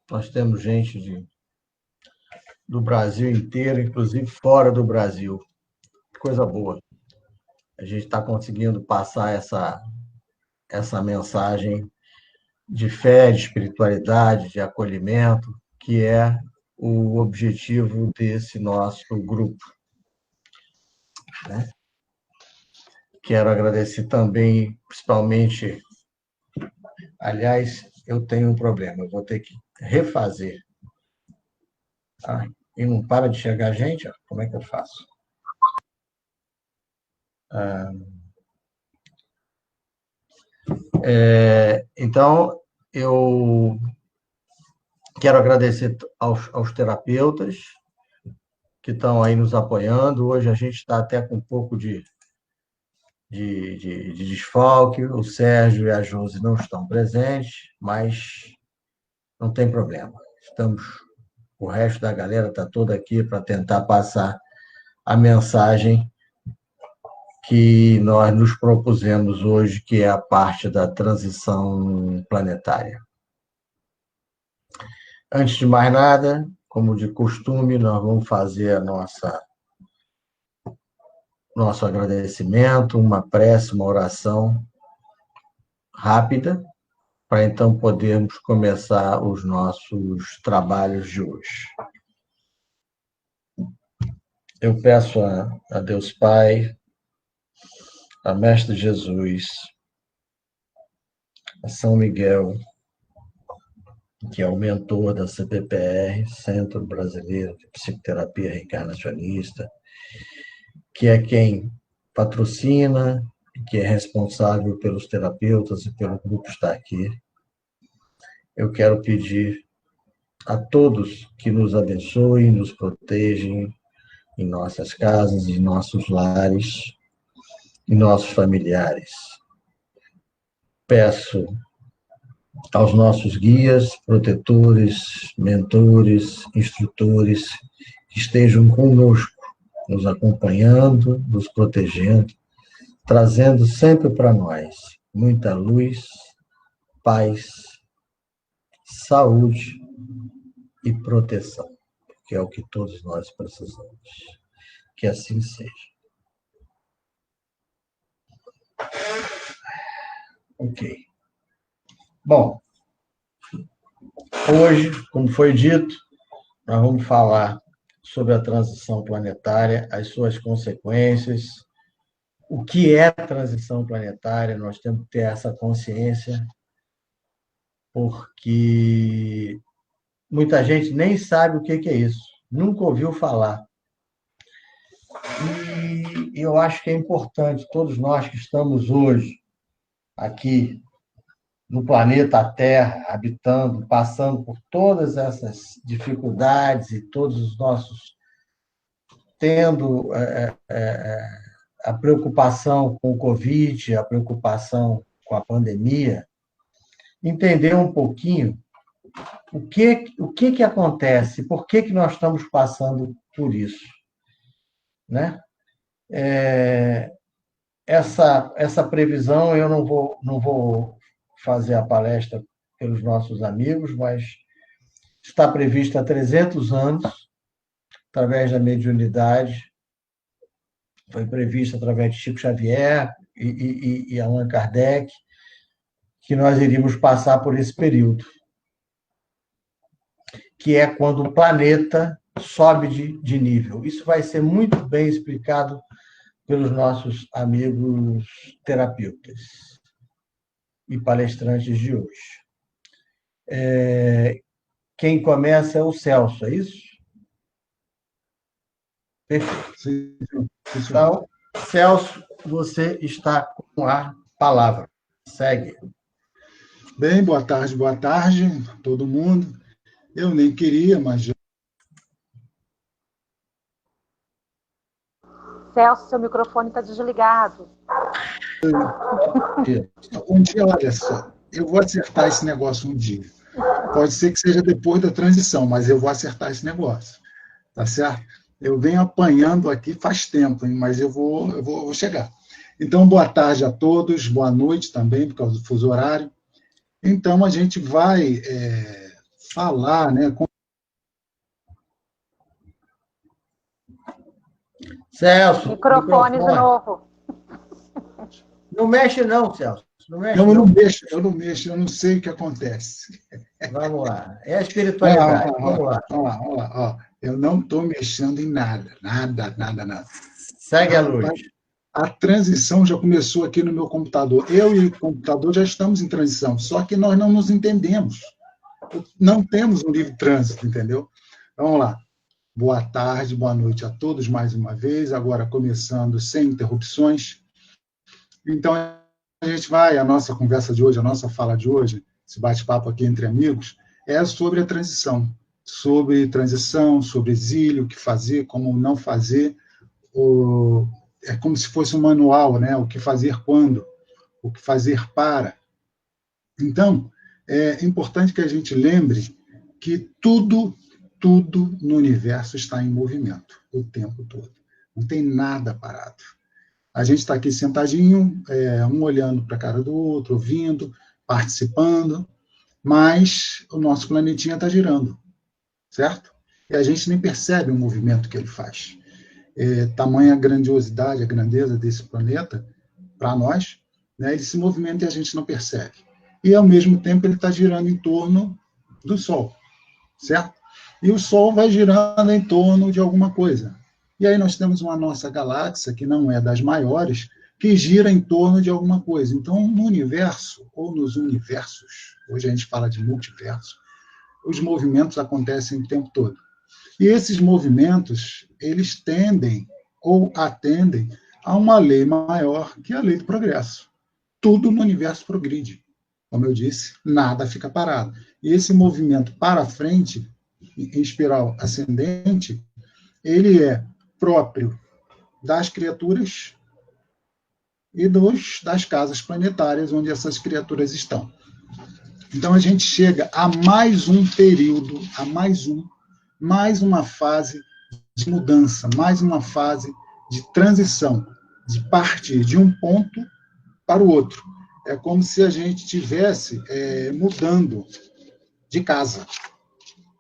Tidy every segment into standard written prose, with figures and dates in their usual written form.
Nós temos gente do Brasil inteiro, inclusive fora do Brasil. Coisa boa. A gente está conseguindo passar essa mensagem de fé, de espiritualidade, de acolhimento, que é o objetivo desse nosso grupo, né? Quero agradecer também, principalmente, aliás, eu tenho um problema, eu vou ter que refazer. Ah, e não para de chegar gente, ó, como é que eu faço? Então, eu quero agradecer aos terapeutas que estão aí nos apoiando. Hoje a gente está até com um pouco de desfalque. O Sérgio e a Josi não estão presentes, mas não tem problema. O resto da galera está toda aqui para tentar passar a mensagem que nós nos propusemos hoje, que é a parte da transição planetária. Antes de mais nada, como de costume, nós vamos fazer nosso agradecimento, uma prece, uma oração rápida, para então podermos começar os nossos trabalhos de hoje. Eu peço a Deus Pai, a Mestre Jesus, a São Miguel, que é o mentor da CPPR, Centro Brasileiro de Psicoterapia Reencarnacionista, que é quem patrocina, que é responsável pelos terapeutas e pelo grupo estar aqui. Eu quero pedir a todos que nos abençoem, nos protejam em nossas casas, em nossos lares, em nossos familiares. Peço aos nossos guias, protetores, mentores, instrutores, que estejam conosco, nos acompanhando, nos protegendo, trazendo sempre para nós muita luz, paz, saúde e proteção, que é o que todos nós precisamos. Que assim seja. Ok. Bom, hoje, como foi dito, nós vamos falar sobre a transição planetária, as suas consequências, o que é transição planetária. Nós temos que ter essa consciência, porque muita gente nem sabe o que é isso, nunca ouviu falar. E eu acho que é importante, todos nós que estamos hoje aqui no planeta Terra, habitando, passando por todas essas dificuldades e todos os nossos, tendo a preocupação com o Covid, a preocupação com a pandemia, entender um pouquinho o que acontece, por que nós estamos passando por isso, né? Essa previsão, eu não vou fazer a palestra pelos nossos amigos, mas está prevista há 300 anos, através da mediunidade, foi prevista através de Chico Xavier e Allan Kardec, que nós iríamos passar por esse período, que é quando o planeta sobe de nível. Isso vai ser muito bem explicado pelos nossos amigos terapeutas e palestrantes de hoje. Quem começa é o Celso, é isso? Perfeito. Então, Celso, você está com a palavra. Segue. Bem, boa tarde todo mundo. Eu nem queria, mas... Celso, seu microfone está desligado. Um dia, olha só, eu vou acertar esse negócio um dia. Pode ser que seja depois da transição, mas eu vou acertar esse negócio. Tá certo? Eu venho apanhando aqui faz tempo, hein, mas eu vou chegar. Então, boa tarde a todos, boa noite também, por causa do fuso horário. Então, a gente vai falar, né? Celso, Microfone de novo. Não mexe não, Celso. Não mexe Eu não não. mexo, eu não sei o que acontece. Vamos lá. É a espiritualidade. Vamos lá. Vamos lá, ó. Eu não estou mexendo em nada, nada. Segue a luz. A transição já começou aqui no meu computador. Eu e o computador já estamos em transição, só que nós não nos entendemos. Não temos um livre trânsito, entendeu? Vamos lá. Boa tarde, boa noite a todos mais uma vez. Agora começando sem interrupções. Então, a gente vai, a nossa conversa de hoje, a nossa fala de hoje, esse bate-papo aqui entre amigos, é sobre a transição. Sobre exílio, o que fazer, como não fazer. É como se fosse um manual, né? O que fazer quando, o que fazer para. Então, é importante que a gente lembre que tudo no universo está em movimento o tempo todo. Não tem nada parado. A gente está aqui sentadinho, um olhando para a cara do outro, ouvindo, participando, mas o nosso planetinha está girando, certo? E a gente nem percebe o movimento que ele faz. Tamanha a grandiosidade, a grandeza desse planeta, para nós, né, ele se movimenta e a gente não percebe. E, ao mesmo tempo, ele está girando em torno do Sol, certo? E o Sol vai girando em torno de alguma coisa. E aí nós temos uma nossa galáxia, que não é das maiores, que gira em torno de alguma coisa. Então, no universo, ou nos universos, hoje a gente fala de multiverso, os movimentos acontecem o tempo todo. E esses movimentos, eles tendem ou atendem a uma lei maior, que é a lei do progresso. Tudo no universo progride. Como eu disse, nada fica parado. E esse movimento para frente, em espiral ascendente, ele é próprio das criaturas e das casas planetárias onde essas criaturas estão. Então, a gente chega a mais um período, mais uma fase de mudança, mais uma fase de transição, de partir de um ponto para o outro. É como se a gente estivesse mudando de casa,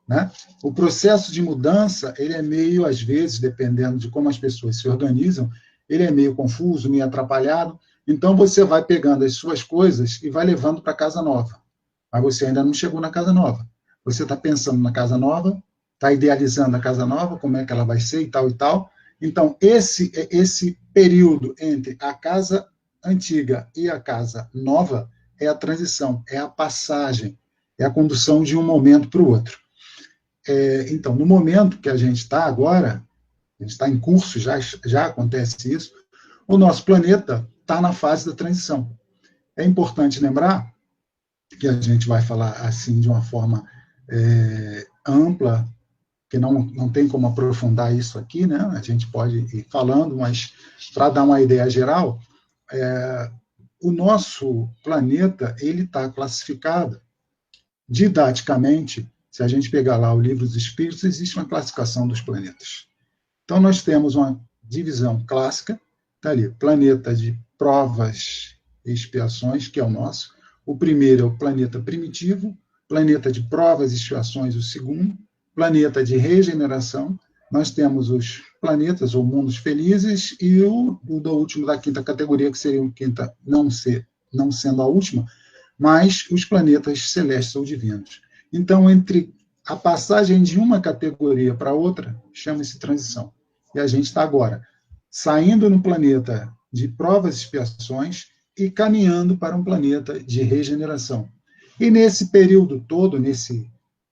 né? O processo de mudança, ele é meio, às vezes, dependendo de como as pessoas se organizam, ele é meio confuso, meio atrapalhado. Então, você vai pegando as suas coisas e vai levando para a casa nova. Mas você ainda não chegou na casa nova. Você está pensando na casa nova, está idealizando a casa nova, como é que ela vai ser e tal e tal. Então, esse período entre a casa antiga e a casa nova é a transição, é a passagem, é a condução de um momento para o outro. Então, no momento que a gente está agora, a gente está em curso, já acontece isso, o nosso planeta está na fase da transição. É importante lembrar que a gente vai falar assim de uma forma ampla, que não tem como aprofundar isso aqui, né? A gente pode ir falando, mas para dar uma ideia geral, o nosso planeta ele está classificado didaticamente. Se a gente pegar lá o Livro dos Espíritos, existe uma classificação dos planetas. Então, nós temos uma divisão clássica, está ali, planeta de provas e expiações, que é o nosso. O primeiro é o planeta primitivo, planeta de provas e expiações, o segundo, planeta de regeneração. Nós temos os planetas ou mundos felizes e o do último da quinta categoria, que seria o quinta, não sendo a última, mas os planetas celestes ou divinos. Então, entre a passagem de uma categoria para outra, chama-se transição. E a gente está agora saindo no planeta de provas e expiações e caminhando para um planeta de regeneração. E nesse período todo,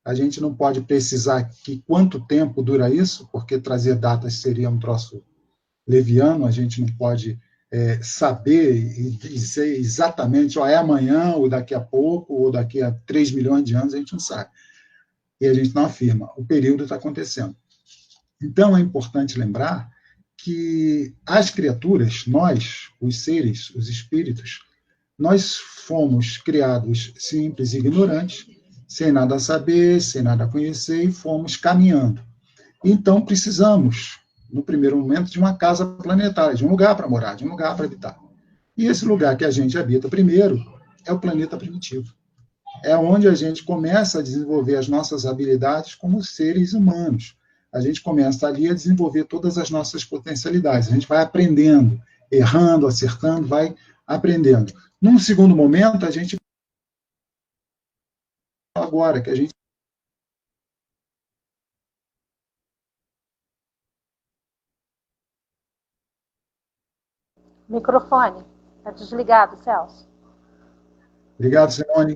a gente não pode precisar que quanto tempo dura isso, porque trazer datas seria um troço leviano, a gente não pode saber e dizer exatamente, é amanhã, ou daqui a pouco, ou daqui a 3 milhões de anos, a gente não sabe. E a gente não afirma, o período está acontecendo. Então, é importante lembrar que as criaturas, nós, os seres, os espíritos, nós fomos criados simples e ignorantes, sem nada saber, sem nada conhecer, e fomos caminhando. Então, precisamos, no primeiro momento, de uma casa planetária, de um lugar para morar, de um lugar para habitar. E esse lugar que a gente habita primeiro é o planeta primitivo. é onde a gente começa a desenvolver as nossas habilidades como seres humanos. A gente começa ali a desenvolver todas as nossas potencialidades. A gente vai aprendendo, errando, acertando, vai aprendendo. Num segundo momento, a gente agora que a gente Microfone. Está desligado, Celso. Obrigado, Simone.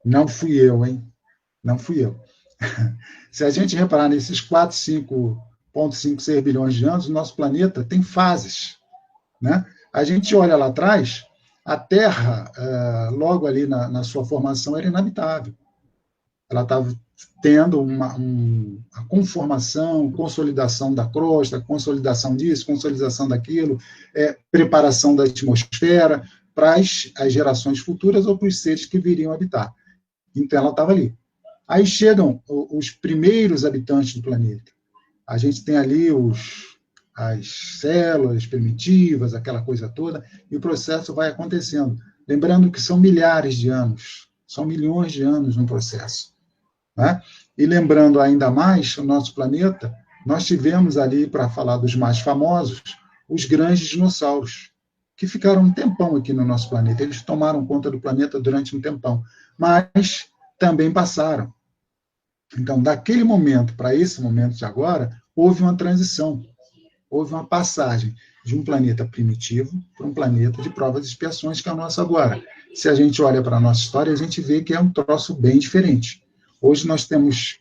Não fui eu, hein? Não fui eu. Se a gente reparar nesses 5,56 bilhões de anos, o nosso planeta tem fases, né? A gente olha lá atrás, a Terra, logo ali na sua formação, era inabitável. Ela estava tendo a conformação, consolidação da crosta, consolidação disso, consolidação daquilo, preparação da atmosfera para as gerações futuras ou para os seres que viriam habitar. Então, ela estava ali. Aí chegam os primeiros habitantes do planeta. A gente tem ali as células primitivas, aquela coisa toda, e o processo vai acontecendo. Lembrando que são milhares de anos, são milhões de anos no processo. Né? E lembrando ainda mais, o nosso planeta, nós tivemos ali, para falar dos mais famosos, os grandes dinossauros, que ficaram um tempão aqui no nosso planeta. Eles tomaram conta do planeta durante um tempão, mas também passaram. Então, daquele momento para esse momento de agora, houve uma transição, houve uma passagem de um planeta primitivo para um planeta de provas e expiações, que é o nosso agora. Se a gente olha para a nossa história, a gente vê que é um troço bem diferente. Hoje nós temos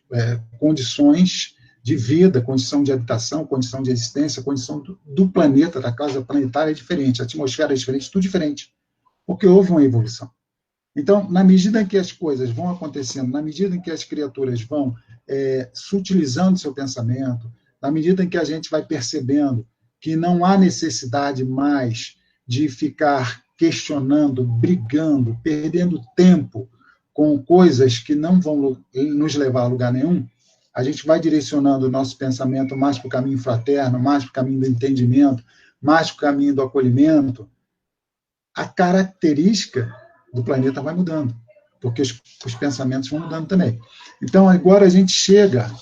condições de vida, condição de habitação, condição de existência, condição do planeta, da casa planetária é diferente, a atmosfera é diferente, tudo diferente, porque houve uma evolução. Então, na medida em que as coisas vão acontecendo, na medida em que as criaturas vão sutilizando seu pensamento, na medida em que a gente vai percebendo que não há necessidade mais de ficar questionando, brigando, perdendo tempo com coisas que não vão nos levar a lugar nenhum, a gente vai direcionando o nosso pensamento mais para o caminho fraterno, mais para o caminho do entendimento, mais para o caminho do acolhimento, a característica do planeta vai mudando, porque os pensamentos vão mudando também. Então, agora a gente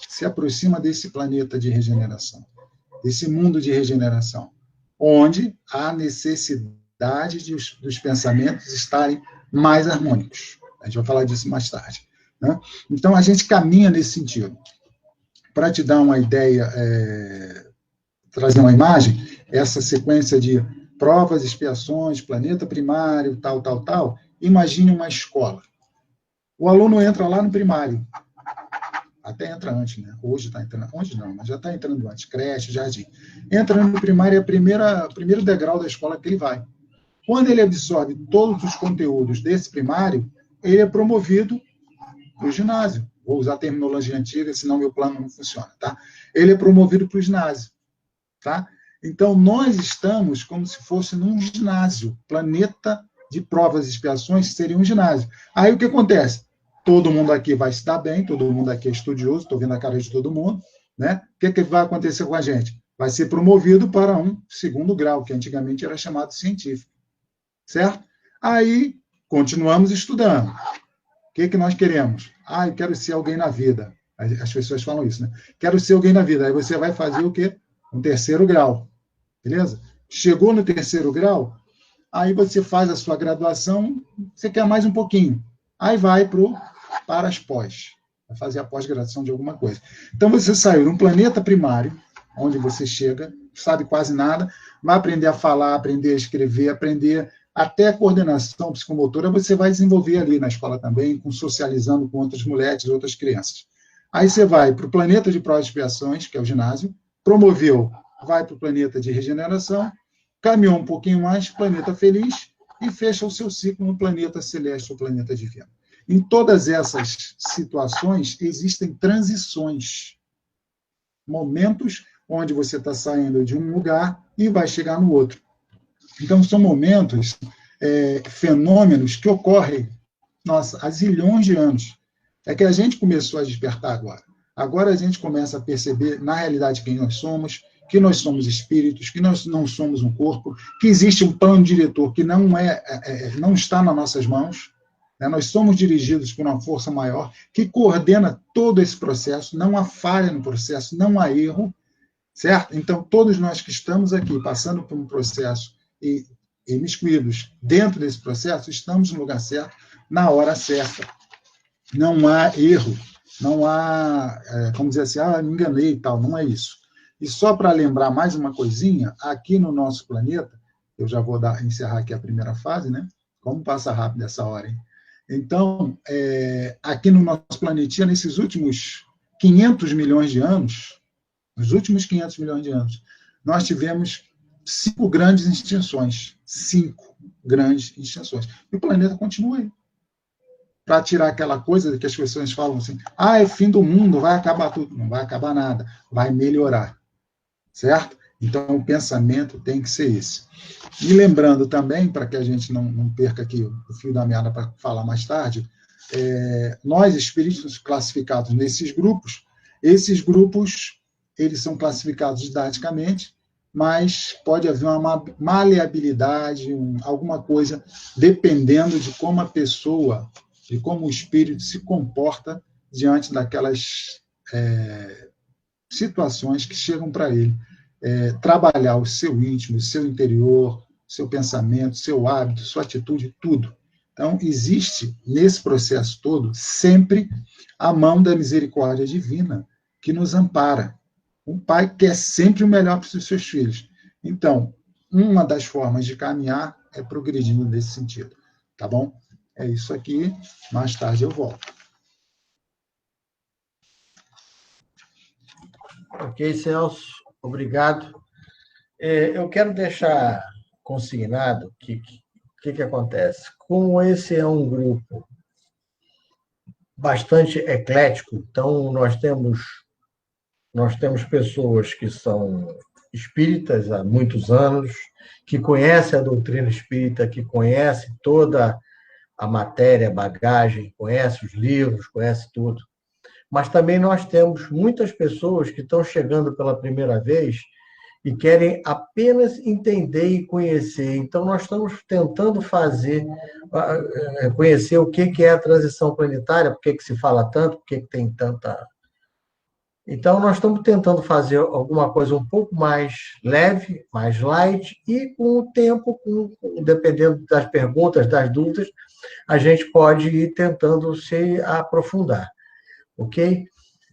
se aproxima desse planeta de regeneração, desse mundo de regeneração, onde há necessidade dos pensamentos estarem mais harmônicos. A gente vai falar disso mais tarde. Né? Então, a gente caminha nesse sentido. Para te dar uma ideia, trazer uma imagem, essa sequência de provas, expiações, planeta primário, tal, imagine uma escola. O aluno entra lá no primário, até entra antes, né? Hoje está entrando, hoje não, mas já está entrando antes, creche, jardim. Entra no primário, é o primeiro degrau da escola que ele vai. Quando ele absorve todos os conteúdos desse primário, ele é promovido para o ginásio. Vou usar a terminologia antiga, senão meu plano não funciona, tá? Ele é promovido para o ginásio, tá? Então, nós estamos como se fosse num ginásio. Planeta de provas e expiações seria um ginásio. Aí, o que acontece? Todo mundo aqui vai se dar bem, todo mundo aqui é estudioso, estou vendo a cara de todo mundo, né? O que vai acontecer com a gente? Vai ser promovido para um segundo grau, que antigamente era chamado científico, certo? Aí, continuamos estudando. O que nós queremos? Eu quero ser alguém na vida. As pessoas falam isso, né? Quero ser alguém na vida. Aí você vai fazer o quê? Um terceiro grau. Beleza? Chegou no terceiro grau, aí você faz a sua graduação, você quer mais um pouquinho. Aí vai para as pós. Vai fazer a pós-graduação de alguma coisa. Então você saiu de um planeta primário, onde você chega, sabe quase nada, vai aprender a falar, aprender a escrever, aprender até a coordenação psicomotora, você vai desenvolver ali na escola também, socializando com outros moleques, outras crianças. Aí você vai para o planeta de provas e expiações, que é o ginásio, promoveu, vai para o planeta de regeneração, caminhou um pouquinho mais, planeta feliz, e fecha o seu ciclo no planeta celeste, o planeta divino. Em todas essas situações, existem transições, momentos onde você está saindo de um lugar e vai chegar no outro. Então, são momentos, fenômenos que ocorrem, há zilhões de anos. É que a gente começou a despertar agora. Agora a gente começa a perceber, na realidade, quem nós somos, que nós somos espíritos, que nós não somos um corpo, que existe um plano diretor que não está nas nossas mãos, né? Nós somos dirigidos por uma força maior que coordena todo esse processo, não há falha no processo, não há erro, certo? Então, todos nós que estamos aqui passando por um processo e imiscuídos dentro desse processo, estamos no lugar certo, na hora certa. Não há erro, não há, como dizer assim, me enganei e tal, não é isso. E só para lembrar mais uma coisinha, aqui no nosso planeta, eu já vou encerrar aqui a primeira fase, né? Como passa rápido essa hora, hein? Então, aqui no nosso planetinha, nesses últimos 500 milhões de anos, nos últimos 500 milhões de anos, nós tivemos 5 grandes extinções. 5 grandes extinções. E o planeta continua aí. Para tirar aquela coisa que as pessoas falam assim, é o fim do mundo, vai acabar tudo. Não vai acabar nada, vai melhorar. Certo? Então, o pensamento tem que ser esse. E lembrando também, para que a gente não perca aqui o fio da meada para falar mais tarde, nós, espíritos classificados nesses grupos, esses grupos, eles são classificados didaticamente, mas pode haver uma maleabilidade, alguma coisa, dependendo de como a pessoa, de como o espírito se comporta diante daquelas situações que chegam para ele. Trabalhar o seu íntimo, o seu interior, seu pensamento, seu hábito, sua atitude, tudo. Então, existe nesse processo todo sempre a mão da misericórdia divina que nos ampara. O pai quer sempre o melhor para os seus filhos. Então, uma das formas de caminhar é progredindo nesse sentido. Tá bom? É isso aqui. Mais tarde eu volto. Ok, Celso, obrigado. Eu quero deixar consignado que acontece. Como esse é um grupo bastante eclético, então nós temos pessoas que são espíritas há muitos anos, que conhecem a doutrina espírita, que conhecem toda a matéria, a bagagem, conhecem os livros, conhecem tudo. Mas também nós temos muitas pessoas que estão chegando pela primeira vez e querem apenas entender e conhecer. Então, nós estamos tentando conhecer o que é a transição planetária, por que se fala tanto, por que tem tanta... Então, nós estamos tentando fazer alguma coisa um pouco mais leve, mais light, e com o tempo, dependendo das perguntas, das dúvidas, a gente pode ir tentando se aprofundar. Ok?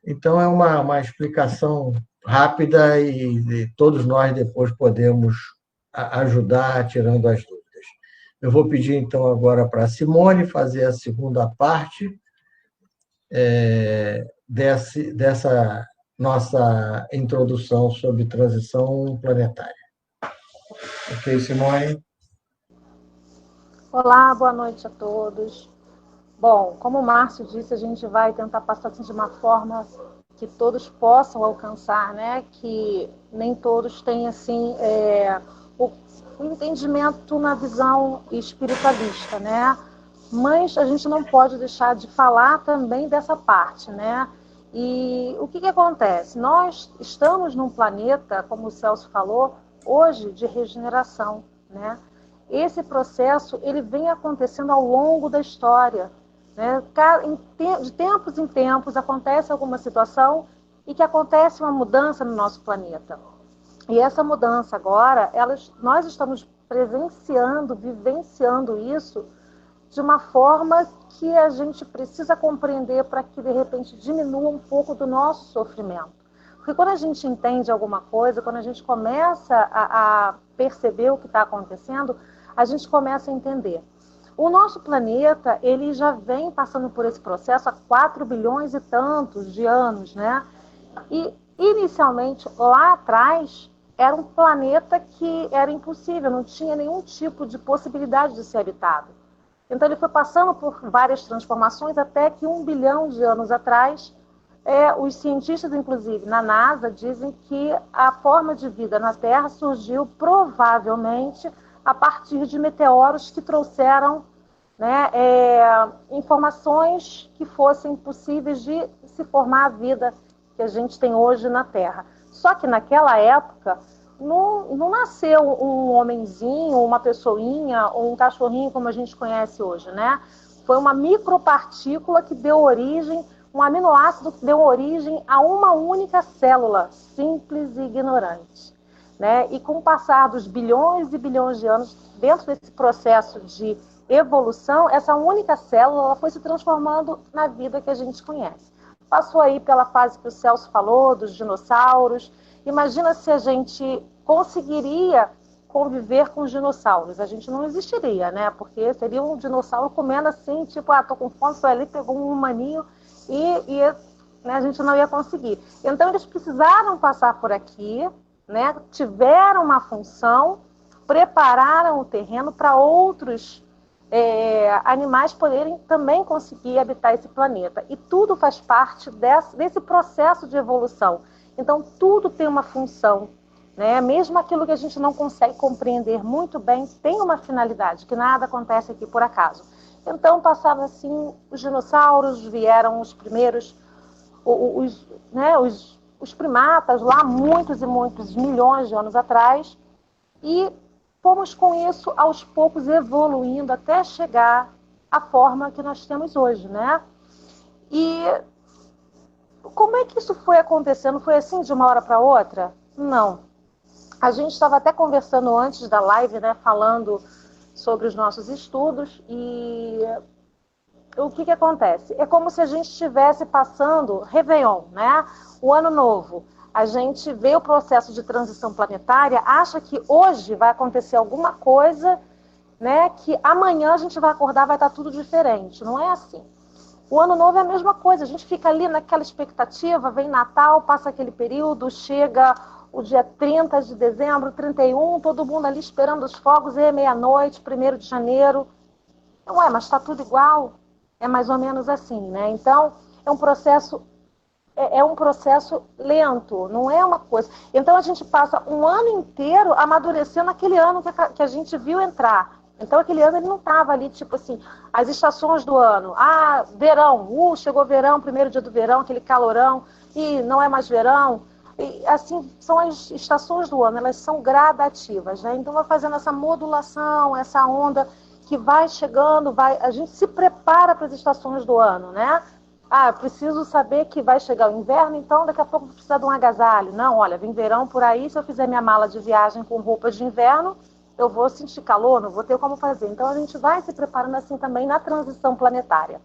Então, é uma explicação rápida e todos nós depois podemos ajudar tirando as dúvidas. Eu vou pedir, então, agora para a Simone fazer a segunda parte dessa nossa introdução sobre transição planetária. Ok, Simone? Olá, boa noite a todos. Bom, como o Márcio disse, a gente vai tentar passar assim, de uma forma que todos possam alcançar, né? Que nem todos têm assim o entendimento na visão espiritualista, né? Mas a gente não pode deixar de falar também dessa parte, né? E o que acontece? Nós estamos num planeta, como o Celso falou, hoje de regeneração, né? Esse processo ele vem acontecendo ao longo da história, né? De tempos em tempos acontece alguma situação e que acontece uma mudança no nosso planeta. E essa mudança agora, nós estamos presenciando, vivenciando isso de uma forma que a gente precisa compreender para que, de repente, diminua um pouco do nosso sofrimento. Porque quando a gente entende alguma coisa, quando a gente começa a perceber o que está acontecendo, a gente começa a entender. O nosso planeta, ele já vem passando por esse processo há 4 bilhões e tantos de anos, né? E, inicialmente, lá atrás, era um planeta que era impossível, não tinha nenhum tipo de possibilidade de ser habitado. Então, ele foi passando por várias transformações até que 1 bilhão de anos atrás, os cientistas, inclusive, na NASA, dizem que a forma de vida na Terra surgiu provavelmente a partir de meteoros que trouxeram, né, informações que fossem possíveis de se formar a vida que a gente tem hoje na Terra. Só que naquela época não nasceu um homenzinho, uma pessoinha ou um cachorrinho como a gente conhece hoje, né? Foi uma micropartícula que deu origem, um aminoácido que deu origem a uma única célula, simples e ignorante. Né? E com o passar dos bilhões e bilhões de anos, dentro desse processo de evolução, essa única célula ela foi se transformando na vida que a gente conhece. Passou aí pela fase que o Celso falou, dos dinossauros. Imagina se a gente conseguiria conviver com os dinossauros. A gente não existiria, né? Porque seria um dinossauro comendo assim, tipo, tô com fome, foi ali, pegou um humaninho e né, a gente não ia conseguir. Então, eles precisaram passar por aqui, né? Tiveram uma função, prepararam o terreno para outros animais poderem também conseguir habitar esse planeta. E tudo faz parte desse processo de evolução. Então, tudo tem uma função, né? Mesmo aquilo que a gente não consegue compreender muito bem, tem uma finalidade, que nada acontece aqui por acaso. Então, passaram assim, os dinossauros, vieram os primeiros, os primatas, lá muitos e muitos milhões de anos atrás, e fomos com isso, aos poucos, evoluindo até chegar à forma que nós temos hoje, né? E como é que isso foi acontecendo? Foi assim, de uma hora para outra? Não. A gente estava até conversando antes da live, né, falando sobre os nossos estudos, e o que acontece? É como se a gente estivesse passando Réveillon, né? O Ano Novo. A gente vê o processo de transição planetária, acha que hoje vai acontecer alguma coisa, né, que amanhã a gente vai acordar, vai estar tudo diferente. Não é assim. O Ano Novo é a mesma coisa, a gente fica ali naquela expectativa, vem Natal, passa aquele período, chega o dia 30 de dezembro, 31, todo mundo ali esperando os fogos, e é meia-noite, 1º de janeiro. Não é, mas está tudo igual. É mais ou menos assim, né? Então, é um processo lento, não é uma coisa. Então, a gente passa um ano inteiro amadurecendo aquele ano que a gente viu entrar. Então, aquele ano ele não estava ali, tipo assim, as estações do ano. Verão, chegou verão, 1º dia do verão, aquele calorão, e não é mais verão. E, assim, são as estações do ano, elas são gradativas, né? Então, vai fazendo essa modulação, essa onda que vai chegando, a gente se prepara para as estações do ano, né? Preciso saber que vai chegar o inverno, então daqui a pouco vou precisar de um agasalho. Não, olha, vem verão por aí, se eu fizer minha mala de viagem com roupas de inverno, eu vou sentir calor, não vou ter como fazer. Então a gente vai se preparando assim também na transição planetária.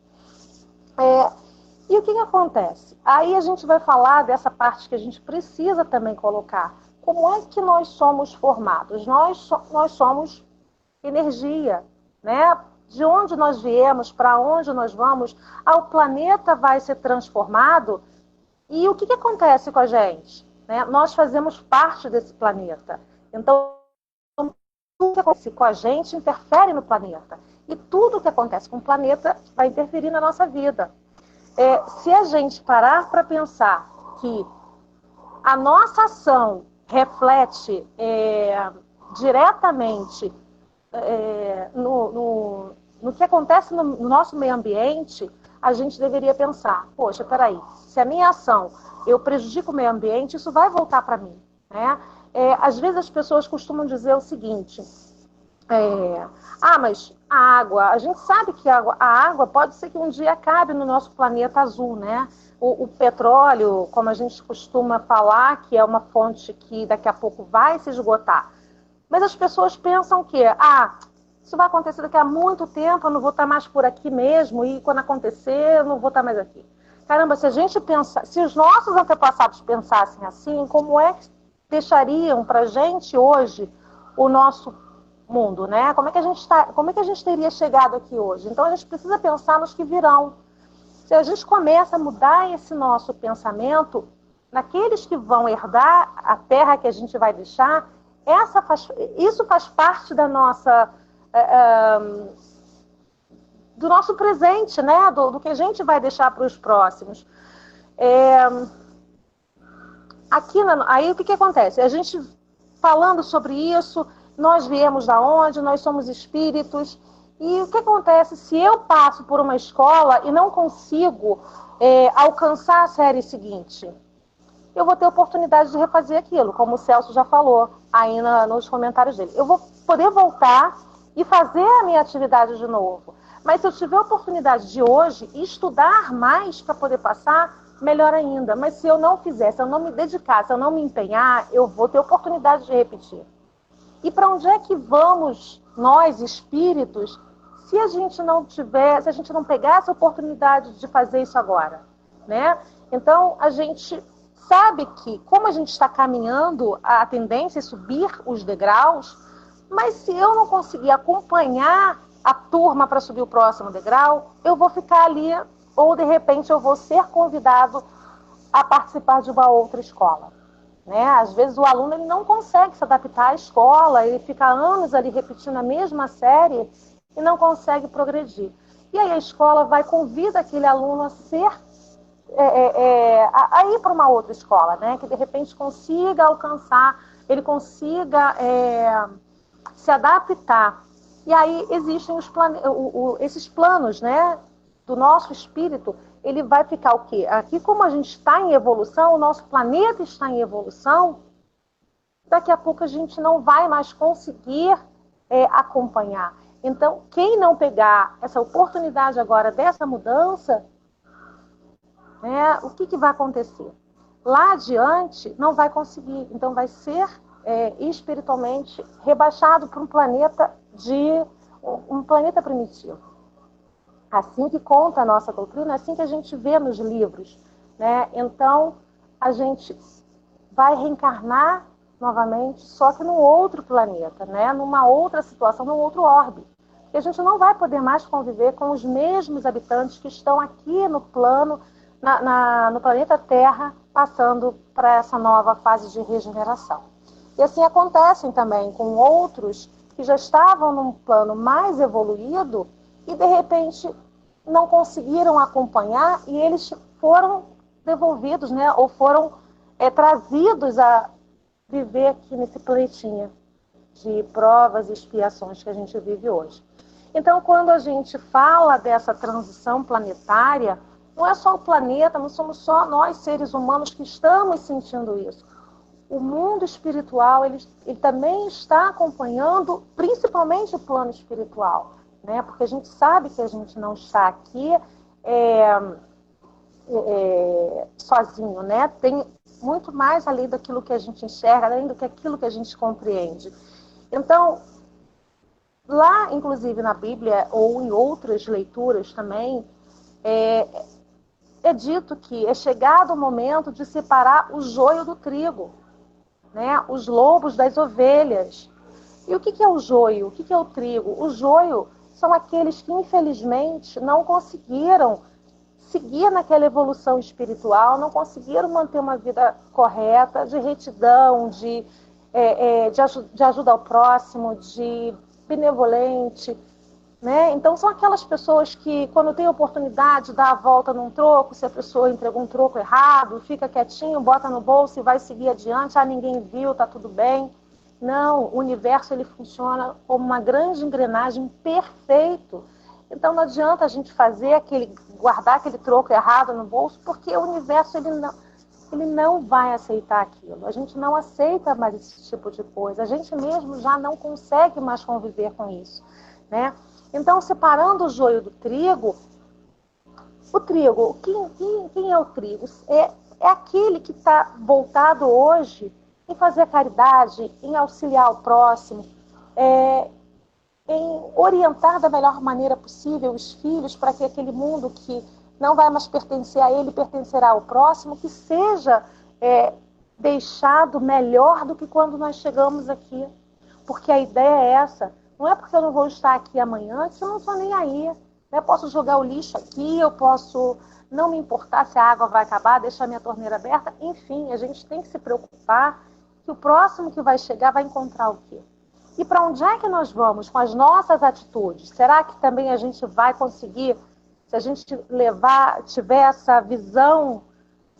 E o que acontece? Aí a gente vai falar dessa parte que a gente precisa também colocar. Como é que nós somos formados? Nós somos energia, né? De onde nós viemos, para onde nós vamos, o planeta vai ser transformado. E o que acontece com a gente? Né? Nós fazemos parte desse planeta. Então, tudo que acontece com a gente interfere no planeta. E tudo que acontece com o planeta vai interferir na nossa vida. Se a gente parar para pensar que a nossa ação reflete diretamente no que acontece no nosso meio ambiente, a gente deveria pensar, poxa, peraí, se a minha ação eu prejudico o meio ambiente, isso vai voltar para mim, né? Às vezes as pessoas costumam dizer o seguinte, mas a água, a gente sabe que a água pode ser que um dia acabe no nosso planeta azul, né? O petróleo, como a gente costuma falar, que é uma fonte que daqui a pouco vai se esgotar. Mas as pessoas pensam que, isso vai acontecer daqui a muito tempo, eu não vou estar mais por aqui mesmo, e quando acontecer, eu não vou estar mais aqui. Caramba, se a gente pensar, se os nossos antepassados pensassem assim, como é que deixariam para a gente hoje o nosso mundo, né? Como é que a gente teria chegado aqui hoje? Então a gente precisa pensar nos que virão. Se a gente começa a mudar esse nosso pensamento, naqueles que vão herdar a terra que a gente vai deixar, isso faz parte da nossa, do nosso presente, né? Do que a gente vai deixar para os próximos. Aí o que acontece? A gente falando sobre isso, nós viemos da onde? Nós somos espíritos. E o que acontece se eu passo por uma escola e não consigo alcançar a série seguinte? Eu vou ter oportunidade de refazer aquilo, como o Celso já falou aí nos comentários dele. Eu vou poder voltar e fazer a minha atividade de novo. Mas se eu tiver a oportunidade de hoje estudar mais para poder passar, melhor ainda. Mas se eu não fizer, se eu não me dedicar, se eu não me empenhar, eu vou ter oportunidade de repetir. E para onde é que vamos, nós, espíritos, se a gente não tiver, se a gente não pegar essa oportunidade de fazer isso agora, né? Então, a gente sabe que, como a gente está caminhando, a tendência é subir os degraus, mas se eu não conseguir acompanhar a turma para subir o próximo degrau, eu vou ficar ali, ou de repente eu vou ser convidado a participar de uma outra escola. Né? Às vezes o aluno ele não consegue se adaptar à escola, ele fica anos ali repetindo a mesma série e não consegue progredir. E aí a escola vai convida aquele aluno a ser a ir para uma outra escola, né? Que de repente consiga alcançar, ele consiga se adaptar. E aí existem esses planos, né? Do nosso espírito, ele vai ficar o quê? Aqui, como a gente está em evolução, o nosso planeta está em evolução, daqui a pouco a gente não vai mais conseguir acompanhar. Então, quem não pegar essa oportunidade agora dessa mudança, o que vai acontecer? Lá adiante, não vai conseguir. Então, vai ser espiritualmente rebaixado para um planeta primitivo. Assim que conta a nossa doutrina, assim que a gente vê nos livros, né? Então, a gente vai reencarnar novamente, só que num outro planeta, né? Numa outra situação, num outro orbe. E a gente não vai poder mais conviver com os mesmos habitantes que estão aqui no plano, no planeta Terra, passando para essa nova fase de regeneração. E assim acontecem também com outros que já estavam num plano mais evoluído e, de repente, não conseguiram acompanhar e eles foram devolvidos, né? Ou foram trazidos a viver aqui nesse planetinha de provas e expiações que a gente vive hoje. Então, quando a gente fala dessa transição planetária, não é só o planeta, não somos só nós, seres humanos, que estamos sentindo isso. O mundo espiritual, ele também está acompanhando, principalmente o plano espiritual, né? Porque a gente sabe que a gente não está aqui sozinho, né? Tem muito mais além daquilo que a gente enxerga, além do que aquilo que a gente compreende. Então, lá, inclusive na Bíblia, ou em outras leituras também, é dito que é chegado o momento de separar o joio do trigo, né? Os lobos das ovelhas. E o que é o joio? O que é o trigo? O joio são aqueles que, infelizmente, não conseguiram seguir naquela evolução espiritual, não conseguiram manter uma vida correta, de retidão, de ajuda ao próximo, de benevolente, né? Então, são aquelas pessoas que, quando tem oportunidade, dá a volta num troco, se a pessoa entregou um troco errado, fica quietinho, bota no bolso e vai seguir adiante, ninguém viu, tá tudo bem. Não, o universo ele funciona como uma grande engrenagem perfeito. Então não adianta a gente guardar aquele troco errado no bolso, porque o universo ele não vai aceitar aquilo. A gente não aceita mais esse tipo de coisa. A gente mesmo já não consegue mais conviver com isso, né? Então, separando o joio do trigo, o trigo, quem é o trigo? É aquele que está voltado hoje em fazer caridade, em auxiliar o próximo, em orientar da melhor maneira possível os filhos para que aquele mundo que não vai mais pertencer a ele, pertencerá ao próximo, que seja deixado melhor do que quando nós chegamos aqui. Porque a ideia é essa. Não é porque eu não vou estar aqui amanhã que eu não estou nem aí. Eu posso jogar o lixo aqui, eu posso não me importar se a água vai acabar, deixar minha torneira aberta. Enfim, a gente tem que se preocupar que o próximo que vai chegar vai encontrar o quê? E para onde é que nós vamos com as nossas atitudes? Será que também a gente vai conseguir, se a gente tiver essa visão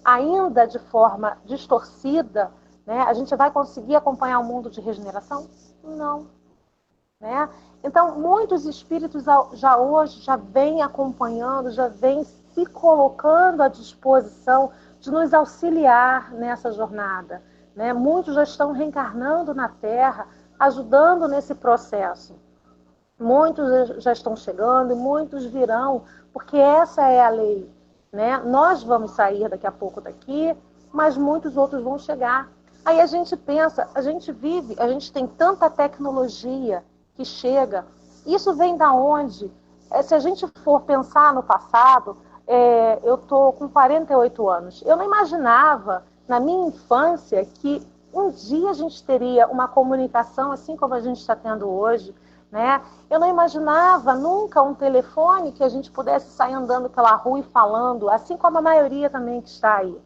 ainda de forma distorcida, né, a gente vai conseguir acompanhar o mundo de regeneração? Não. Né? Então, muitos espíritos já hoje já vêm acompanhando, já vêm se colocando à disposição de nos auxiliar nessa jornada. Né? Muitos já estão reencarnando na Terra, ajudando nesse processo. Muitos já estão chegando e muitos virão, porque essa é a lei, né? Nós vamos sair daqui a pouco daqui, mas muitos outros vão chegar. Aí a gente pensa, a gente vive, a gente tem tanta tecnologia que chega. Isso vem da onde? Se a gente for pensar no passado, eu estou com 48 anos. Eu não imaginava, na minha infância, que um dia a gente teria uma comunicação assim como a gente está tendo hoje, né? Eu não imaginava nunca um telefone que a gente pudesse sair andando pela rua e falando, assim como a maioria também que está aí.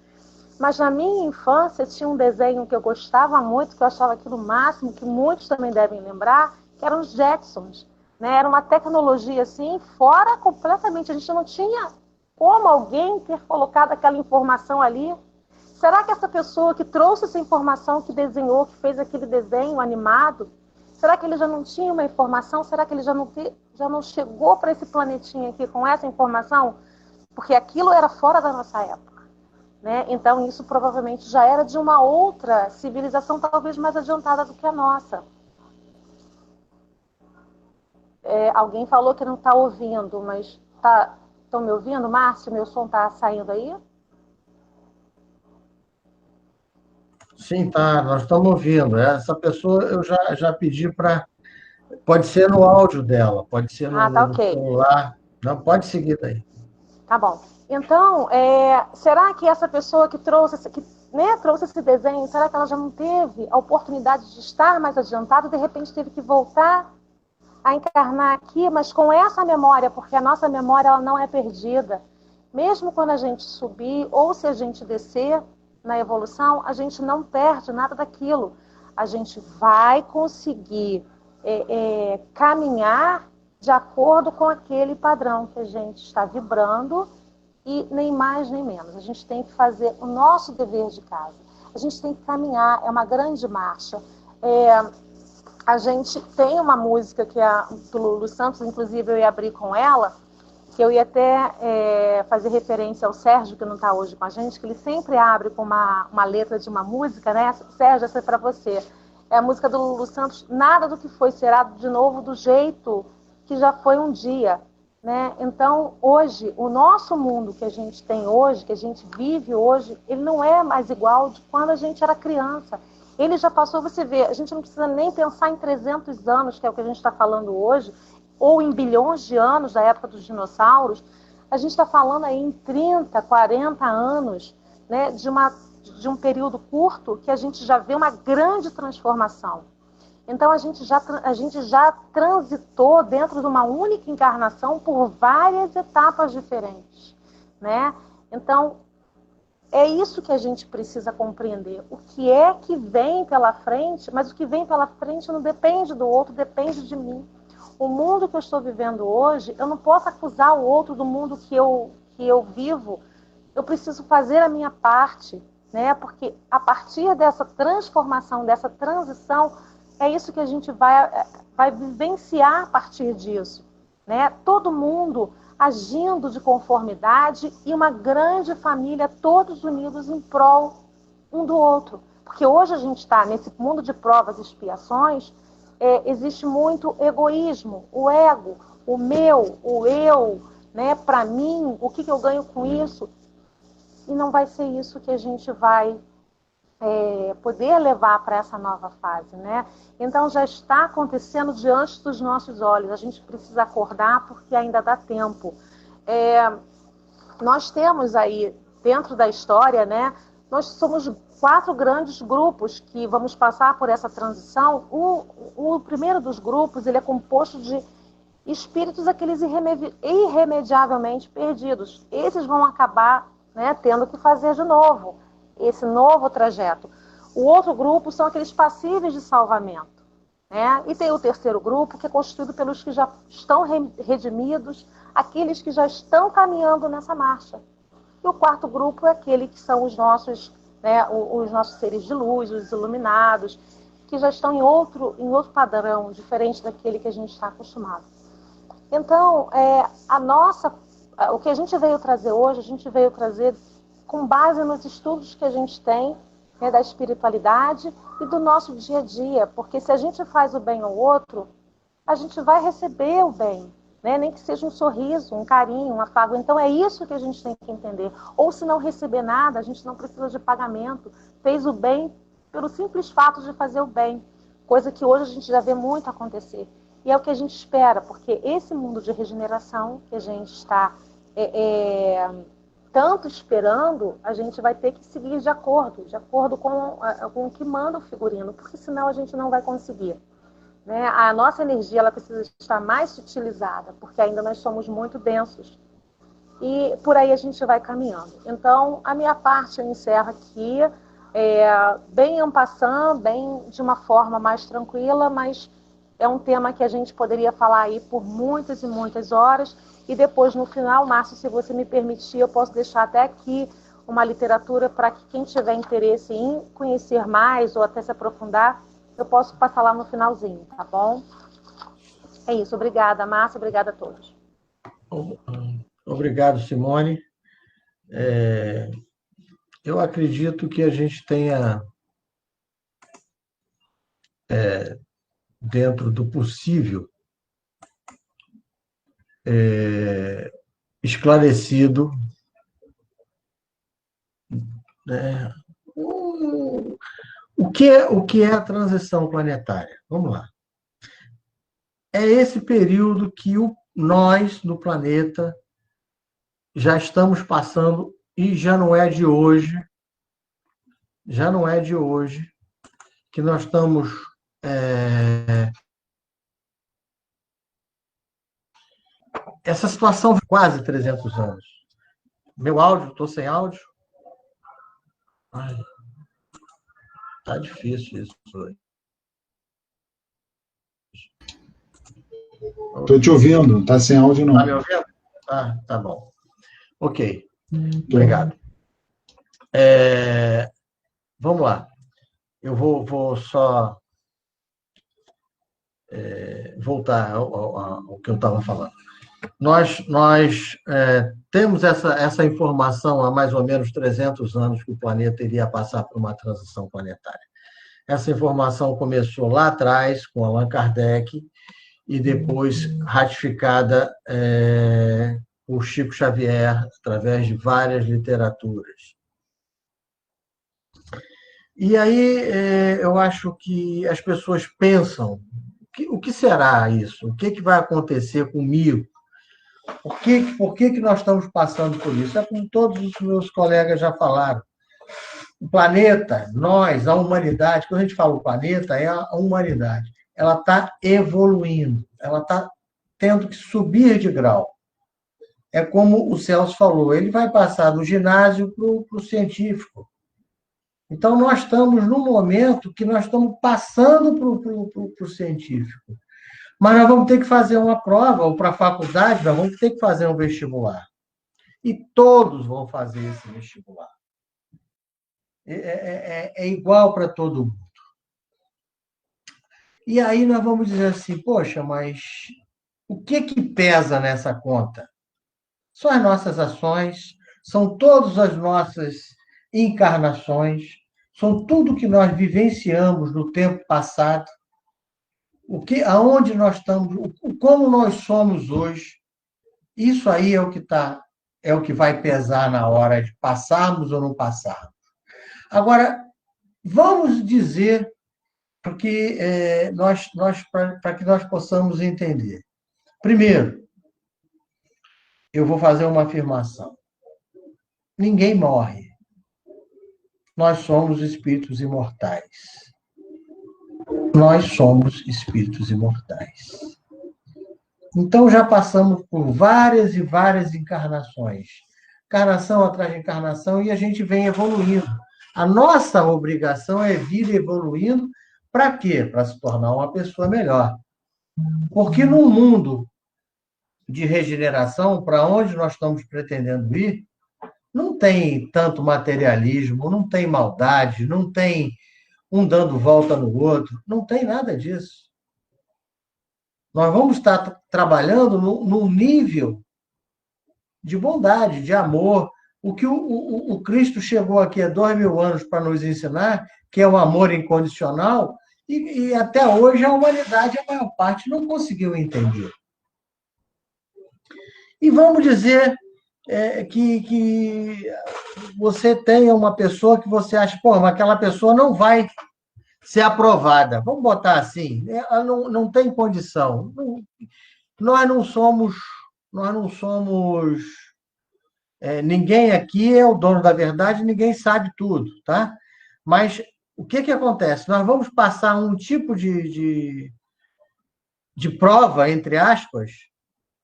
Mas na minha infância tinha um desenho que eu gostava muito, que eu achava aquilo máximo, que muitos também devem lembrar, que eram os Jetsons, né? Era uma tecnologia assim, fora completamente, a gente não tinha como alguém ter colocado aquela informação ali. Será que essa pessoa que trouxe essa informação, que desenhou, que fez aquele desenho animado, será que ele já não tinha uma informação? Será que ele já não chegou para esse planetinha aqui com essa informação? Porque aquilo era fora da nossa época, né? Então, isso provavelmente já era de uma outra civilização, talvez mais adiantada do que a nossa. Alguém falou que não está ouvindo, mas estão me ouvindo? Márcio, meu som está saindo aí? Sim, tá, nós estamos ouvindo. Essa pessoa eu já pedi para. Pode ser no áudio dela, pode ser Ah, tá no ok. celular. Não, pode seguir daí. Tá bom. Então, será que essa pessoa que trouxe esse desenho, será que ela já não teve a oportunidade de estar mais adiantada e de repente teve que voltar a encarnar aqui, mas com essa memória, porque a nossa memória ela não é perdida. Mesmo quando a gente subir ou se a gente descer na evolução, a gente não perde nada daquilo. A gente vai conseguir caminhar de acordo com aquele padrão que a gente está vibrando e nem mais nem menos. A gente tem que fazer o nosso dever de casa. A gente tem que caminhar, é uma grande marcha. A gente tem uma música que é do Lulu Santos, inclusive eu ia abrir com ela, que eu ia até fazer referência ao Sérgio, que não está hoje com a gente, que ele sempre abre com uma letra de uma música, né? Sérgio, essa é para você. É a música do Lulu Santos, nada do que foi será de novo do jeito que já foi um dia, né? Então, hoje, o nosso mundo que a gente tem hoje, que a gente vive hoje, ele não é mais igual de quando a gente era criança. Ele já passou, você vê, a gente não precisa nem pensar em 300 anos, que é o que a gente está falando hoje, ou em bilhões de anos da época dos dinossauros. A gente está falando aí em 30, 40 anos, né, de um período curto que a gente já vê uma grande transformação. Então, a gente já transitou dentro de uma única encarnação por várias etapas diferentes, né? Então, é isso que a gente precisa compreender. O que é que vem pela frente, mas o que vem pela frente não depende do outro, depende de mim. O mundo que eu estou vivendo hoje, eu não posso acusar o outro do mundo que eu vivo. Eu preciso fazer a minha parte, né? Porque a partir dessa transformação, dessa transição, é isso que a gente vai vivenciar a partir disso, né? Todo mundo agindo de conformidade e uma grande família, todos unidos em prol um do outro. Porque hoje a gente está nesse mundo de provas e expiações, existe muito egoísmo, o ego, o meu, o eu, né? Para mim, o que eu ganho com isso? E não vai ser isso que a gente vai poder levar para essa nova fase, né? Então já está acontecendo diante dos nossos olhos. A gente precisa acordar porque ainda dá tempo. Nós temos aí dentro da história, né? Nós somos 4 grandes grupos que vamos passar por essa transição. O primeiro dos grupos ele é composto de espíritos aqueles irremediavelmente perdidos. Esses vão acabar, né, tendo que fazer de novo esse novo trajeto. O outro grupo são aqueles passíveis de salvamento, né? E tem o terceiro grupo, que é constituído pelos que já estão redimidos, aqueles que já estão caminhando nessa marcha. E o quarto grupo é aquele que são os nossos, né, os nossos seres de luz, os iluminados, que já estão em outro padrão, diferente daquele que a gente está acostumado. Então, o que a gente veio trazer hoje, a gente veio trazer com base nos estudos que a gente tem, né, da espiritualidade e do nosso dia a dia, porque se a gente faz o bem ao outro, a gente vai receber o bem, né? Nem que seja um sorriso, um carinho, um afago. Então é isso que a gente tem que entender. Ou se não receber nada, a gente não precisa de pagamento. Fez o bem pelo simples fato de fazer o bem, coisa que hoje a gente já vê muito acontecer. E é o que a gente espera, porque esse mundo de regeneração que a gente está tanto esperando, a gente vai ter que seguir de acordo com o que manda o figurino, porque senão a gente não vai conseguir. Né? A nossa energia ela precisa estar mais sutilizada, porque ainda nós somos muito densos. E por aí a gente vai caminhando. Então, a minha parte eu encerro aqui, bem en passant, bem de uma forma mais tranquila, mas é um tema que a gente poderia falar aí por muitas e muitas horas. E depois, no final, Márcio, se você me permitir, eu posso deixar até aqui uma literatura para que quem tiver interesse em conhecer mais ou até se aprofundar, eu posso passar lá no finalzinho, tá bom? É isso. Obrigada, Márcia. Obrigada a todos. Obrigado, Simone. Eu acredito que a gente tenha, dentro do possível, esclarecido, né, o que é a transição planetária. Vamos lá. É esse período que nós, no planeta, já estamos passando, e já não é de hoje, que nós estamos essa situação de quase 300 anos. Meu áudio, estou sem áudio? Ai, tá difícil isso hoje. Estou te ouvindo, não está sem áudio não. Está me ouvindo? Tá bom. Ok, obrigado. Vamos lá. Eu vou só voltar ao que eu estava falando. Nós temos essa informação há mais ou menos 300 anos que o planeta iria passar por uma transição planetária. Essa informação começou lá atrás, com Allan Kardec, e depois ratificada por Chico Xavier, através de várias literaturas. E aí eu acho que as pessoas pensam, o que será isso? O que vai acontecer comigo? Por que nós estamos passando por isso? É como todos os meus colegas já falaram. O planeta, nós, a humanidade, quando a gente fala o planeta, é a humanidade. Ela está evoluindo, ela está tendo que subir de grau. É como o Celso falou, ele vai passar do ginásio para o científico. Então, nós estamos num momento que nós estamos passando para o científico. Mas nós vamos ter que fazer uma prova, ou para a faculdade, nós vamos ter que fazer um vestibular. E todos vão fazer esse vestibular. É igual para todo mundo. E aí nós vamos dizer assim, poxa, mas o que pesa nessa conta? São as nossas ações, são todas as nossas encarnações, são tudo que nós vivenciamos no tempo passado, aonde nós estamos, como nós somos hoje. Isso aí é o que vai pesar na hora de passarmos ou não passarmos. Agora, vamos dizer, porque para que nós possamos entender. Primeiro, eu vou fazer uma afirmação. Ninguém morre. Nós somos espíritos imortais. Nós somos espíritos imortais. Então, já passamos por várias e várias encarnações. Encarnação atrás de encarnação, e a gente vem evoluindo. A nossa obrigação é vir evoluindo. Para quê? Para se tornar uma pessoa melhor. Porque no mundo de regeneração, para onde nós estamos pretendendo ir, não tem tanto materialismo, não tem maldade, não tem um dando volta no outro, não tem nada disso. Nós vamos estar trabalhando num nível de bondade, de amor. O que o Cristo chegou aqui há 2000 anos para nos ensinar, que é o amor incondicional, E até hoje a humanidade, a maior parte, não conseguiu entender. E vamos dizer que você tenha uma pessoa que você acha, pô, mas aquela pessoa não vai ser aprovada. Vamos botar assim, ela não tem condição. Nós não somos, ninguém aqui é o dono da verdade, ninguém sabe tudo, tá? Mas o que acontece? Nós vamos passar um tipo de prova, entre aspas,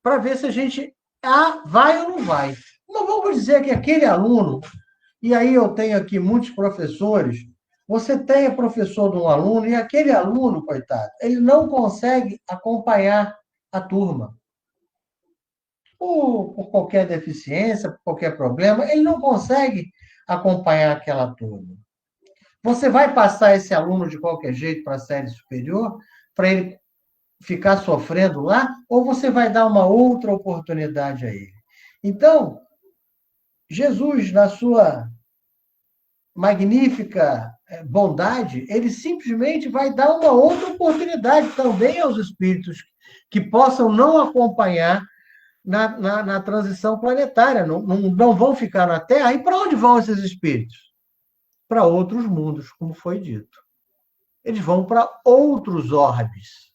para ver se a gente vai ou não vai. Não vamos dizer que aquele aluno, e aí eu tenho aqui muitos professores, você tem professor de um aluno, e aquele aluno, coitado, ele não consegue acompanhar a turma. Por qualquer deficiência, por qualquer problema, ele não consegue acompanhar aquela turma. Você vai passar esse aluno de qualquer jeito para a série superior, para ele ficar sofrendo lá, ou você vai dar uma outra oportunidade a ele? Então, Jesus, na sua magnífica bondade, ele simplesmente vai dar uma outra oportunidade também aos espíritos que possam não acompanhar na transição planetária, não vão ficar na Terra. E para onde vão esses espíritos? Para outros mundos, como foi dito. Eles vão para outros orbes.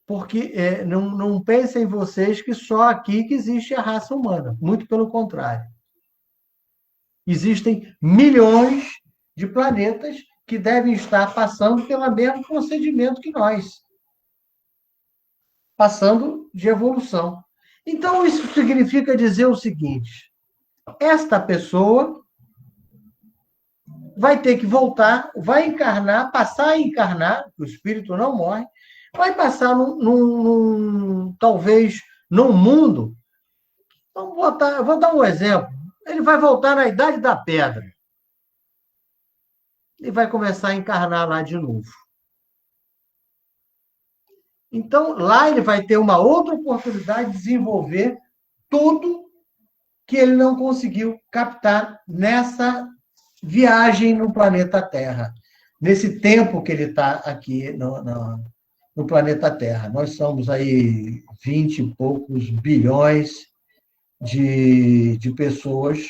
Porque não pensem vocês que só aqui que existe a raça humana. Muito pelo contrário. Existem milhões de planetas que devem estar passando pelo mesmo procedimento que nós. Passando de evolução. Então, isso significa dizer o seguinte: esta pessoa vai ter que voltar, vai encarnar, passar a encarnar, o espírito não morre, vai passar talvez num mundo. Vou dar um exemplo. Ele vai voltar na Idade da Pedra. E vai começar a encarnar lá de novo. Então, lá ele vai ter uma outra oportunidade de desenvolver tudo que ele não conseguiu captar nessa viagem no planeta Terra, nesse tempo que ele está aqui no planeta Terra. Nós somos aí 20 e poucos bilhões de pessoas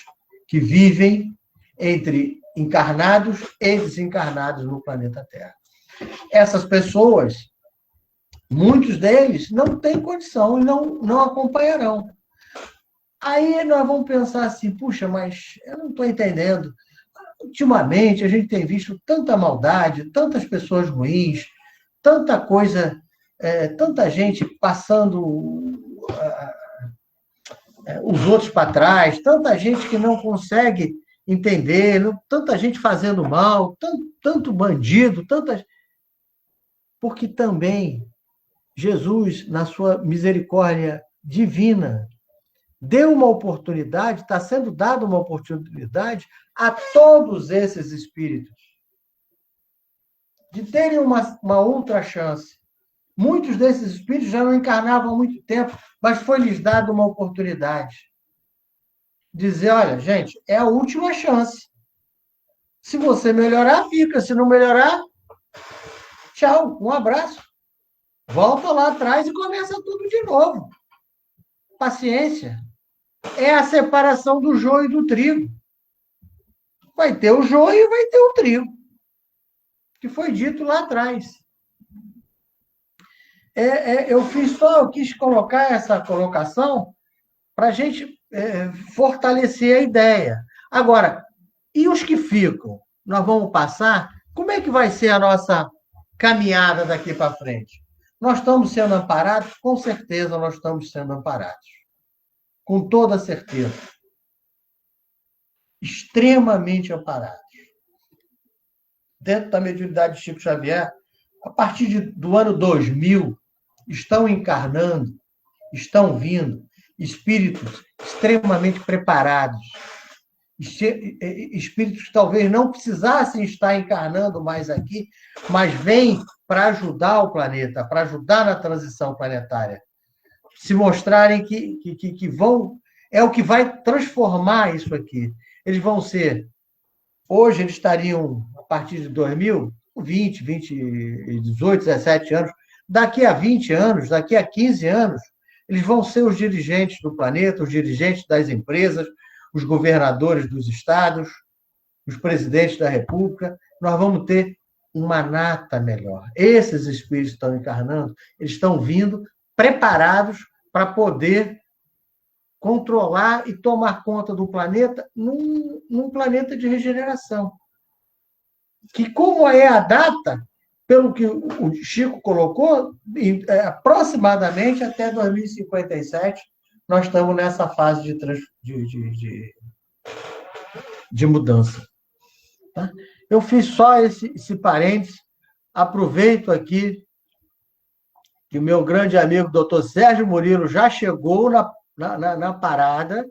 que vivem entre encarnados e desencarnados no planeta Terra. Essas pessoas, muitos deles não têm condição e não acompanharão. Aí nós vamos pensar assim, puxa, mas eu não estou entendendo. Ultimamente, a gente tem visto tanta maldade, tantas pessoas ruins, tanta coisa, tanta gente passando os outros para trás, tanta gente que não consegue entender, tanta gente fazendo mal, tanto bandido, porque também Jesus, na sua misericórdia divina, deu uma oportunidade, está sendo dada uma oportunidade a todos esses espíritos de terem uma outra chance. Muitos desses espíritos já não encarnavam há muito tempo, mas foi-lhes dada uma oportunidade. Dizer, olha, gente, é a última chance. Se você melhorar, fica. Se não melhorar, tchau, um abraço. Volta lá atrás e começa tudo de novo. Paciência. É a separação do joio e do trigo. Vai ter o joio e vai ter o trigo. Que foi dito lá atrás. Eu quis colocar essa colocação para a gente fortalecer a ideia. Agora, e os que ficam? Nós vamos passar? Como é que vai ser a nossa caminhada daqui para frente? Nós estamos sendo amparados? Com certeza nós estamos sendo amparados. Com toda certeza. Extremamente amparados. Dentro da mediunidade de Chico Xavier, a partir do ano 2000, estão encarnando, estão vindo espíritos extremamente preparados, espíritos que talvez não precisassem estar encarnando mais aqui, mas vêm para ajudar o planeta, para ajudar na transição planetária. Se mostrarem que vão... É o que vai transformar isso aqui. Eles vão ser... Hoje, eles estariam, a partir de 2000, 20, 18, 17 anos. Daqui a 20 anos, daqui a 15 anos, eles vão ser os dirigentes do planeta, os dirigentes das empresas, os governadores dos estados, os presidentes da República. Nós vamos ter uma nata melhor. Esses espíritos estão encarnando, eles estão vindo preparados para poder controlar e tomar conta do planeta num planeta de regeneração. Que, como é a data, pelo que o Chico colocou, aproximadamente até 2057, nós estamos nessa fase de mudança. Tá? Eu fiz só esse parênteses, aproveito aqui que o meu grande amigo, doutor Sérgio Murilo, já chegou na parada,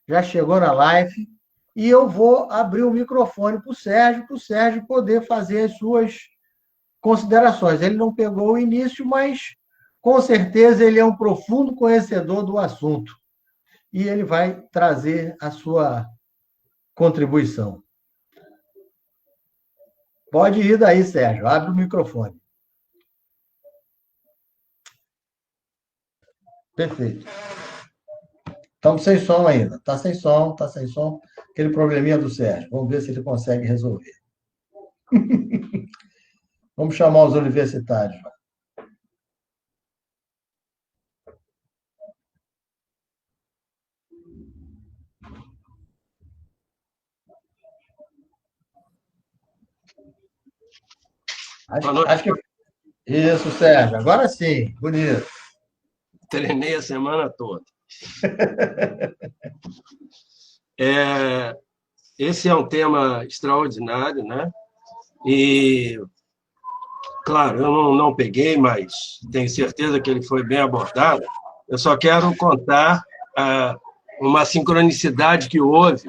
já chegou na live, e eu vou abrir o microfone para o Sérgio poder fazer as suas considerações. Ele não pegou o início, mas, com certeza, ele é um profundo conhecedor do assunto. E ele vai trazer a sua contribuição. Pode ir daí, Sérgio. Abre o microfone. Perfeito. Estamos sem som ainda. Está sem som. Aquele probleminha do Sérgio. Vamos ver se ele consegue resolver. Vamos chamar os universitários. Acho que... Isso, Sérgio. Agora sim. Bonito. Treinei a semana toda. Esse é um tema extraordinário, né? E, claro, eu não peguei, mas tenho certeza que ele foi bem abordado. Eu só quero contar uma sincronicidade que houve.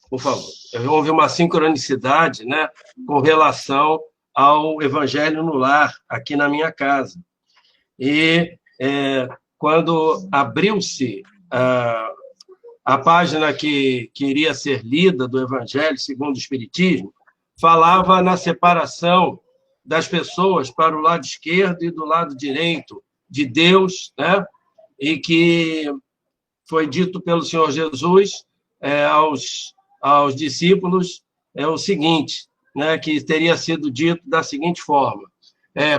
Por favor, houve uma sincronicidade, né, com relação ao Evangelho no Lar, aqui na minha casa. E quando abriu-se a página que iria ser lida do Evangelho segundo o Espiritismo, falava na separação das pessoas para o lado esquerdo e do lado direito de Deus, né? E que foi dito pelo Senhor Jesus aos discípulos o seguinte, né? Que teria sido dito da seguinte forma: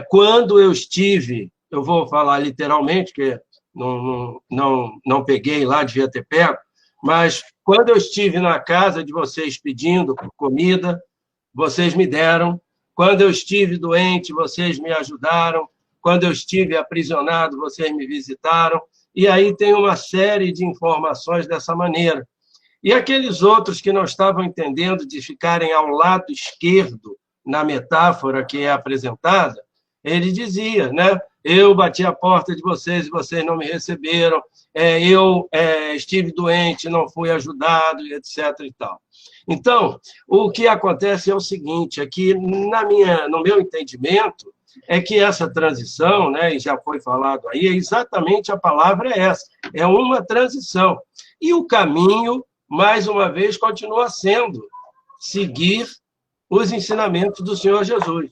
quando eu estive, eu vou falar literalmente, que não peguei lá, devia ter pego, mas quando eu estive na casa de vocês pedindo comida, vocês me deram. Quando eu estive doente, vocês me ajudaram. Quando eu estive aprisionado, vocês me visitaram. E aí tem uma série de informações dessa maneira. E aqueles outros que não estavam entendendo de ficarem ao lado esquerdo, na metáfora que é apresentada, ele dizia, né? Eu bati a porta de vocês e vocês não me receberam, eu estive doente, não fui ajudado, etc. e tal. Então, o que acontece é o seguinte, é que, no meu entendimento, é que essa transição, né, e já foi falado aí, exatamente a palavra é essa, é uma transição. E o caminho, mais uma vez, continua sendo seguir os ensinamentos do Senhor Jesus.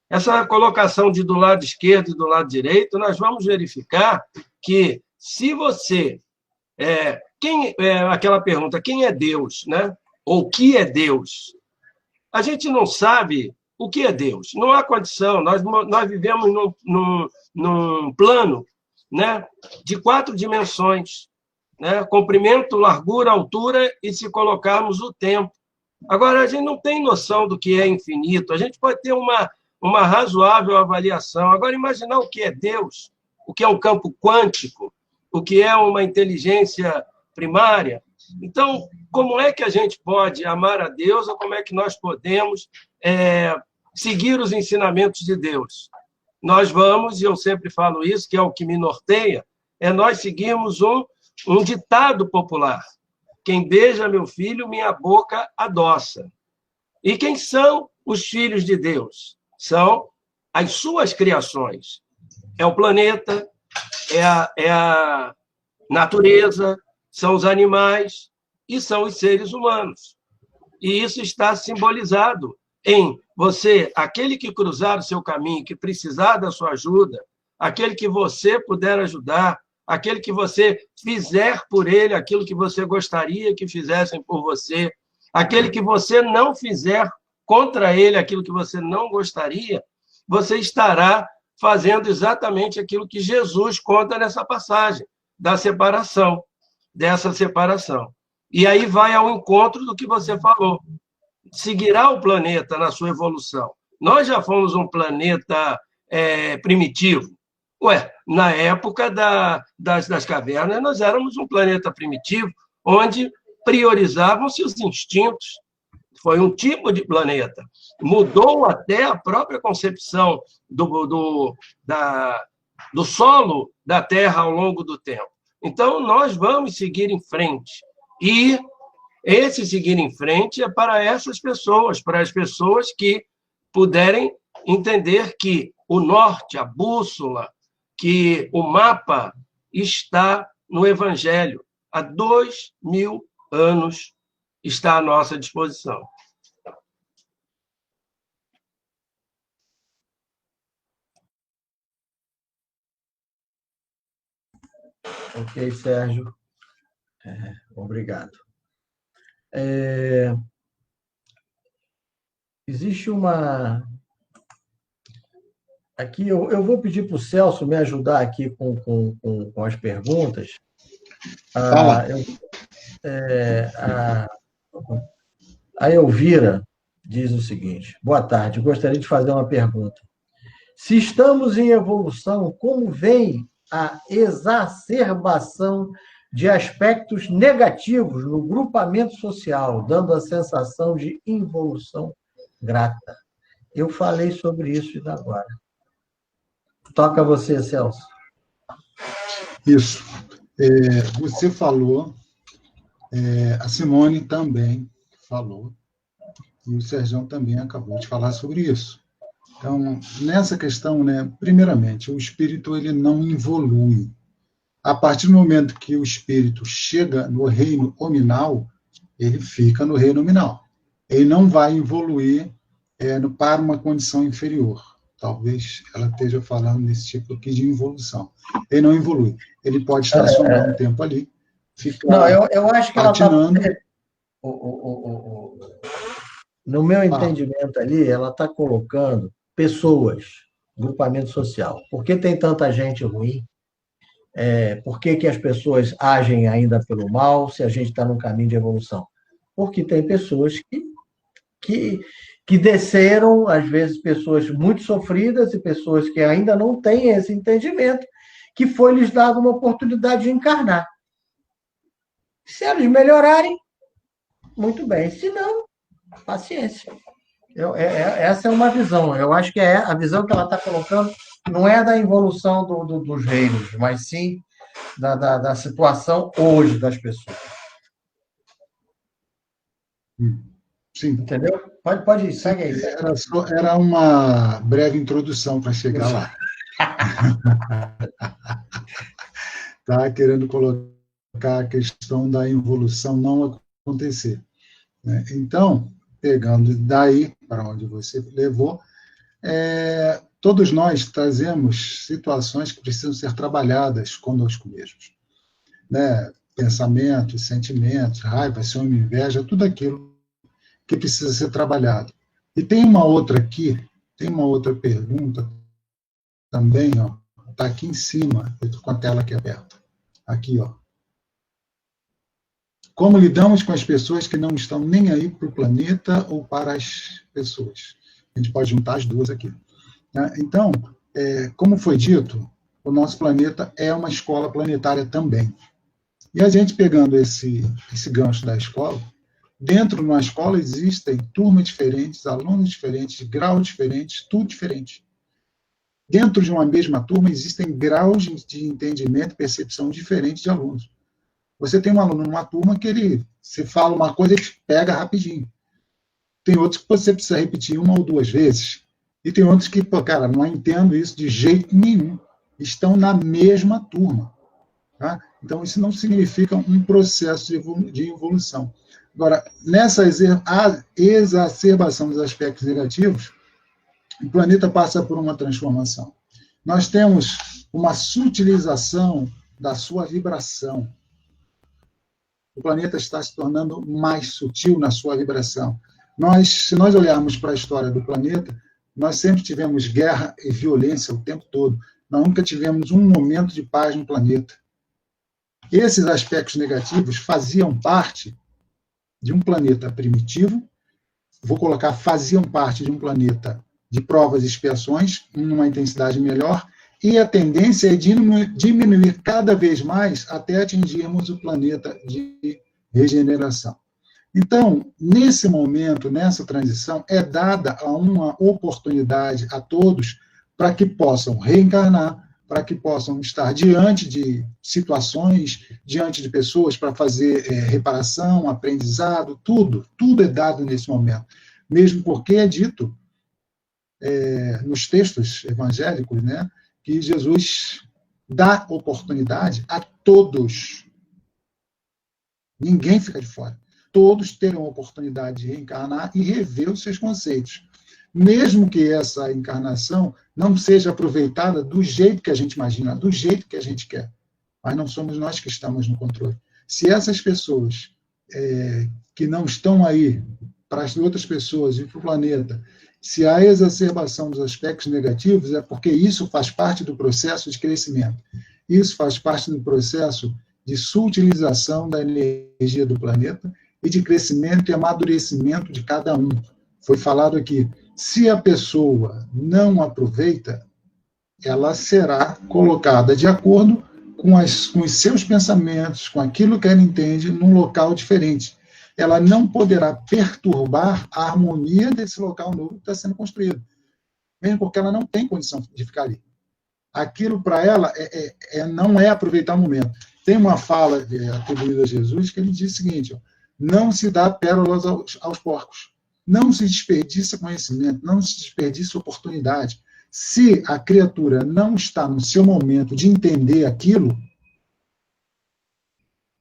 Essa colocação de do lado esquerdo e do lado direito, nós vamos verificar que, se você... aquela pergunta, quem é Deus, né? Ou o que é Deus? A gente não sabe o que é Deus. Não há condição. Nós vivemos num plano, né, de 4 dimensões, né? Comprimento, largura, altura e, se colocarmos, o tempo. Agora, a gente não tem noção do que é infinito. A gente pode ter uma razoável avaliação. Agora, imaginar o que é Deus, o que é um campo quântico, o que é uma inteligência primária. Então, como é que a gente pode amar a Deus, ou como é que nós podemos seguir os ensinamentos de Deus? Nós vamos, e eu sempre falo isso, que é o que me norteia, nós seguimos um ditado popular: quem beija meu filho, minha boca adoça. E quem são os filhos de Deus? São as suas criações. É o planeta, é a natureza, são os animais e são os seres humanos. E isso está simbolizado em você, aquele que cruzar o seu caminho, que precisar da sua ajuda, aquele que você puder ajudar, aquele que você fizer por ele aquilo que você gostaria que fizessem por você, aquele que você não fizer contra ele aquilo que você não gostaria, você estará fazendo exatamente aquilo que Jesus conta nessa passagem, da separação, dessa separação. E aí vai ao encontro do que você falou. Seguirá o planeta na sua evolução. Nós já fomos um planeta primitivo. Na época das cavernas, nós éramos um planeta primitivo, onde priorizavam-se os instintos. Foi um tipo de planeta. Mudou até a própria concepção do solo da Terra ao longo do tempo. Então, nós vamos seguir em frente. E esse seguir em frente é para essas pessoas, para as pessoas que puderem entender que o norte, a bússola, que o mapa está no Evangelho. Há 2000 anos está à nossa disposição. Ok, Sérgio. Obrigado. Existe uma... Aqui eu vou pedir para o Celso me ajudar aqui com as perguntas. A Elvira diz o seguinte: boa tarde, gostaria de fazer uma pergunta. Se estamos em evolução, como vem a exacerbação de aspectos negativos no grupamento social, dando a sensação de involução grata? Eu falei sobre isso ainda agora. Toca você, Celso. Isso. Você falou, a Simone também falou, e o Sérgio também acabou de falar sobre isso. Então, nessa questão, né, primeiramente, o espírito ele não evolui. A partir do momento que o espírito chega no reino nominal, ele fica no reino nominal. Ele não vai evoluir para uma condição inferior. Talvez ela esteja falando desse tipo aqui de involução. Ele não evolui. Ele pode estacionar um tempo ali, ficar não, eu acho que patinando. Ela está... No meu entendimento ali, ela está colocando pessoas, grupamento social. Por que tem tanta gente ruim? Por que as pessoas agem ainda pelo mal se a gente está no caminho de evolução? Porque tem pessoas que desceram, às vezes pessoas muito sofridas e pessoas que ainda não têm esse entendimento, que foi lhes dado uma oportunidade de encarnar. Se eles melhorarem, muito bem. Se não, paciência. Essa é uma visão. Eu acho que a visão que ela está colocando não é da evolução dos reinos, mas sim da situação hoje das pessoas. Sim. Entendeu? Pode ir, segue aí. Era uma breve introdução para chegar lá. Tá querendo colocar a questão da evolução não acontecer. Né? Então, pegando daí para onde você levou, todos nós trazemos situações que precisam ser trabalhadas conosco mesmos. Né? Pensamentos, sentimentos, raiva, ciúme, inveja, tudo aquilo que precisa ser trabalhado. E tem uma outra aqui, tem uma outra pergunta também, ó, está aqui em cima, eu estou com a tela aqui aberta. Aqui, ó. Como lidamos com as pessoas que não estão nem aí para o planeta ou para as pessoas? A gente pode juntar as duas aqui. Né? Então, como foi dito, o nosso planeta é uma escola planetária também. E a gente pegando esse gancho da escola, dentro de uma escola existem turmas diferentes, alunos diferentes, graus diferentes, tudo diferente. Dentro de uma mesma turma existem graus de entendimento e percepção diferentes de alunos. Você tem um aluno numa turma que se fala uma coisa, ele pega rapidinho. Tem outros que você precisa repetir uma ou duas vezes. E tem outros que, não entendo isso de jeito nenhum. Estão na mesma turma. Tá? Então, isso não significa um processo de evolução. Agora, nessa exacerbação dos aspectos negativos, o planeta passa por uma transformação. Nós temos uma sutilização da sua vibração. O planeta está se tornando mais sutil na sua vibração. Se nós olharmos para a história do planeta, nós sempre tivemos guerra e violência o tempo todo. Nós nunca tivemos um momento de paz no planeta. Esses aspectos negativos faziam parte de um planeta primitivo, faziam parte de um planeta de provas e expiações, numa intensidade melhor, e a tendência é diminuir cada vez mais até atingirmos o planeta de regeneração. Então, nesse momento, nessa transição, é dada uma oportunidade a todos para que possam reencarnar, para que possam estar diante de situações, diante de pessoas para fazer reparação, aprendizado, tudo é dado nesse momento. Mesmo porque é dito nos textos evangélicos, né, que Jesus dá oportunidade a todos. Ninguém fica de fora. Todos terão a oportunidade de reencarnar e rever os seus conceitos. Mesmo que essa encarnação não seja aproveitada do jeito que a gente imagina, do jeito que a gente quer. Mas não somos nós que estamos no controle. Se essas pessoas que não estão aí para as outras pessoas e para o planeta, se há exacerbação dos aspectos negativos, é porque isso faz parte do processo de crescimento. Isso faz parte do processo de sutilização da energia do planeta e de crescimento e amadurecimento de cada um. Foi falado aqui, se a pessoa não aproveita, ela será colocada de acordo com os seus pensamentos, com aquilo que ela entende, num local diferente. Ela não poderá perturbar a harmonia desse local novo que está sendo construído, mesmo porque ela não tem condição de ficar ali. Aquilo, para ela, não é aproveitar o momento. Tem uma fala atribuída a Jesus que ele diz o seguinte, não se dá pérolas aos porcos, não se desperdiça conhecimento, não se desperdiça oportunidade. Se a criatura não está no seu momento de entender aquilo,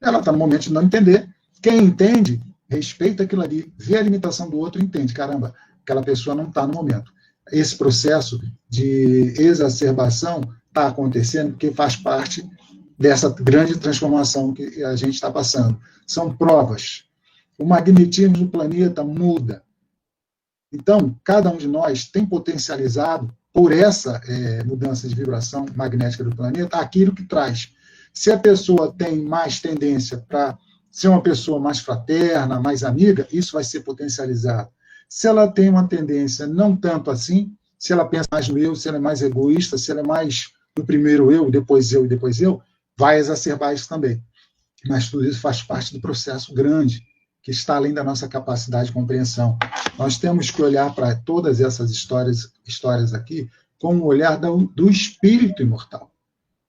ela está no momento de não entender. Quem entende, respeita aquilo ali, vê a limitação do outro e entende, caramba, aquela pessoa não está no momento. Esse processo de exacerbação está acontecendo porque faz parte dessa grande transformação que a gente está passando. São provas. O magnetismo do planeta muda. Então, cada um de nós tem potencializado, por essa mudança de vibração magnética do planeta, aquilo que traz. Se a pessoa tem mais tendência para ser uma pessoa mais fraterna, mais amiga, isso vai ser potencializado. Se ela tem uma tendência não tanto assim, se ela pensa mais no eu, se ela é mais egoísta, se ela é mais no primeiro eu, depois eu e depois eu, vai exacerbar isso também. Mas tudo isso faz parte do processo grande, que está além da nossa capacidade de compreensão. Nós temos que olhar para todas essas histórias aqui com o olhar do espírito imortal,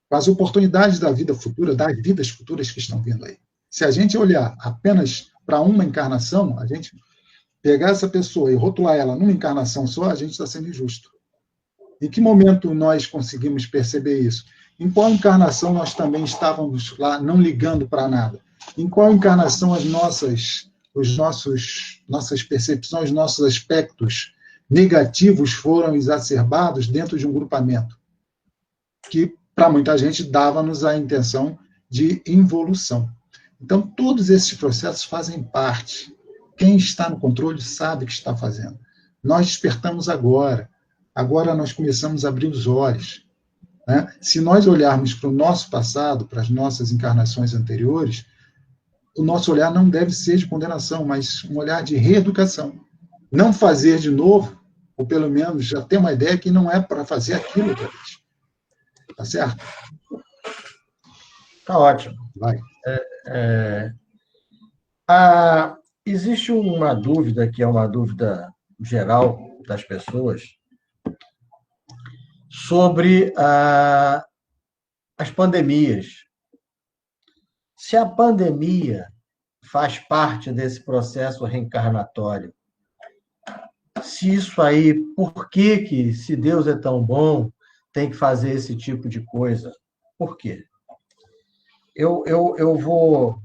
com as oportunidades da vida futura, das vidas futuras que estão vindo aí. Se a gente olhar apenas para uma encarnação, a gente pegar essa pessoa e rotular ela numa encarnação só, a gente está sendo injusto. Em que momento nós conseguimos perceber isso? Em qual encarnação nós também estávamos lá não ligando para nada? Em qual encarnação as nossas percepções, nossos aspectos negativos foram exacerbados dentro de um grupamento? Que, para muita gente, dava-nos a intenção de involução. Então, todos esses processos fazem parte. Quem está no controle sabe o que está fazendo. Nós despertamos agora. Agora nós começamos a abrir os olhos. Né? Se nós olharmos para o nosso passado, para as nossas encarnações anteriores, o nosso olhar não deve ser de condenação, mas um olhar de reeducação. Não fazer de novo, ou pelo menos já ter uma ideia que não é para fazer aquilo outra vez. Tá certo? Tá ótimo. Vai. Existe uma dúvida, que é uma dúvida geral das pessoas, sobre as pandemias. Se a pandemia faz parte desse processo reencarnatório, se isso aí, por que, se Deus é tão bom, tem que fazer esse tipo de coisa? Por quê? eu vou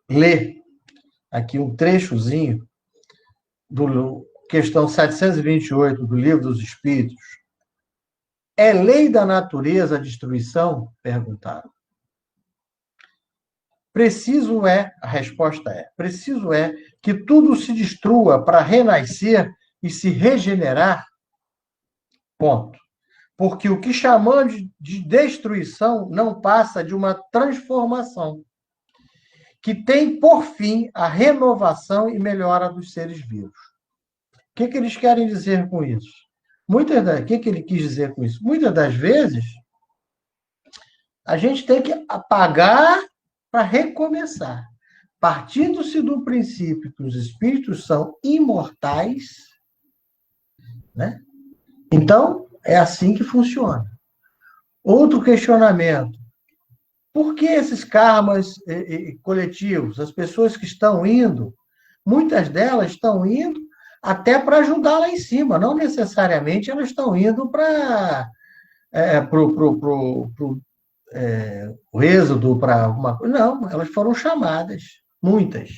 ler aqui um trechozinho do questão 728 do Livro dos Espíritos. É lei da natureza a destruição? Perguntaram. A resposta é, preciso é que tudo se destrua para renascer e se regenerar? Ponto. Porque o que chamamos de destruição não passa de uma transformação, que tem por fim a renovação e melhora dos seres vivos. O que eles querem dizer com isso? O que ele quis dizer com isso? Muitas das vezes, a gente tem que apagar para recomeçar. Partindo-se do princípio que os espíritos são imortais, né? Então, é assim que funciona. Outro questionamento. Por que esses karmas coletivos, as pessoas que estão indo, muitas delas estão indo até para ajudar lá em cima, não necessariamente elas estão indo para o êxodo, para alguma coisa. Não, elas foram chamadas, muitas,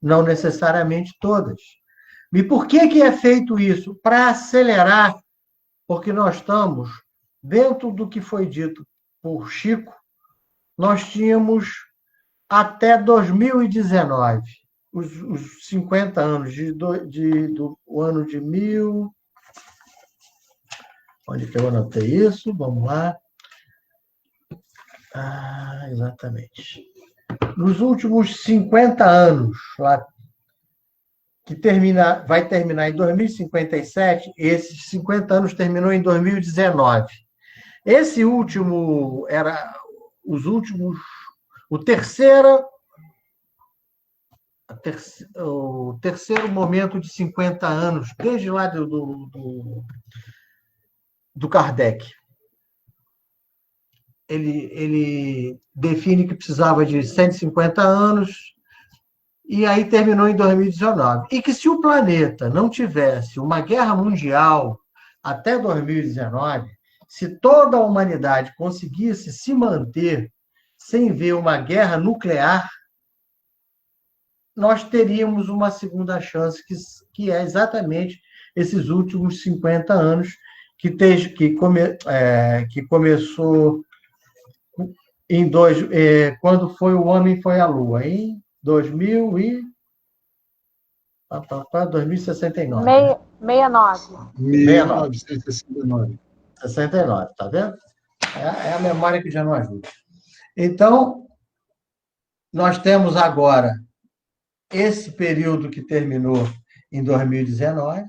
não necessariamente todas. E por que é feito isso? Para acelerar, porque nós estamos, dentro do que foi dito por Chico, nós tínhamos até 2019, os 50 anos do ano de 1000. Onde que eu anotei isso? Vamos lá. Exatamente. Nos últimos 50 anos, lá, vai terminar em 2057, esses 50 anos terminou em 2019. Esse último era o terceiro momento de 50 anos, desde lá do Kardec. Ele define que precisava de 150 anos, e aí terminou em 2019. E que se o planeta não tivesse uma guerra mundial até 2019, se toda a humanidade conseguisse se manter sem ver uma guerra nuclear, nós teríamos uma segunda chance, que é exatamente esses últimos 50 anos, que começou quando foi o homem foi à Lua, em 2069. 1969. 69, tá vendo? É a memória que já não ajuda. Então, nós temos agora esse período que terminou em 2019,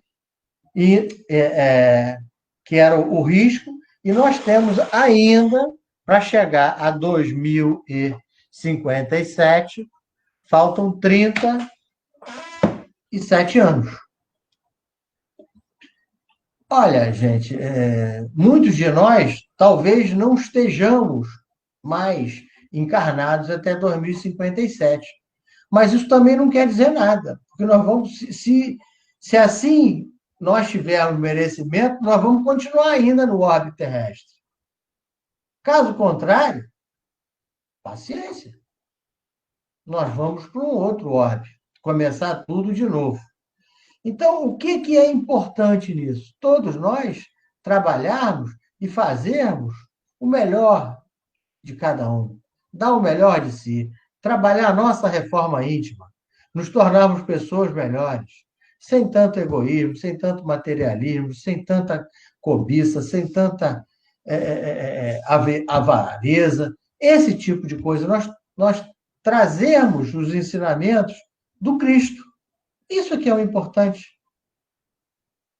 que era o risco, e nós temos ainda, para chegar a 2057, faltam 37 anos. Olha, gente, muitos de nós talvez não estejamos mais encarnados até 2057. Mas isso também não quer dizer nada, porque nós vamos, se assim nós tivermos merecimento, nós vamos continuar ainda no orbe terrestre. Caso contrário, paciência. Nós vamos para um outro orbe, começar tudo de novo. Então, o que é importante nisso? Todos nós trabalharmos e fazermos o melhor de cada um, dar o melhor de si, trabalhar a nossa reforma íntima, nos tornarmos pessoas melhores, sem tanto egoísmo, sem tanto materialismo, sem tanta cobiça, sem tanta avareza, esse tipo de coisa. Nós trazermos os ensinamentos do Cristo. Isso aqui é o importante.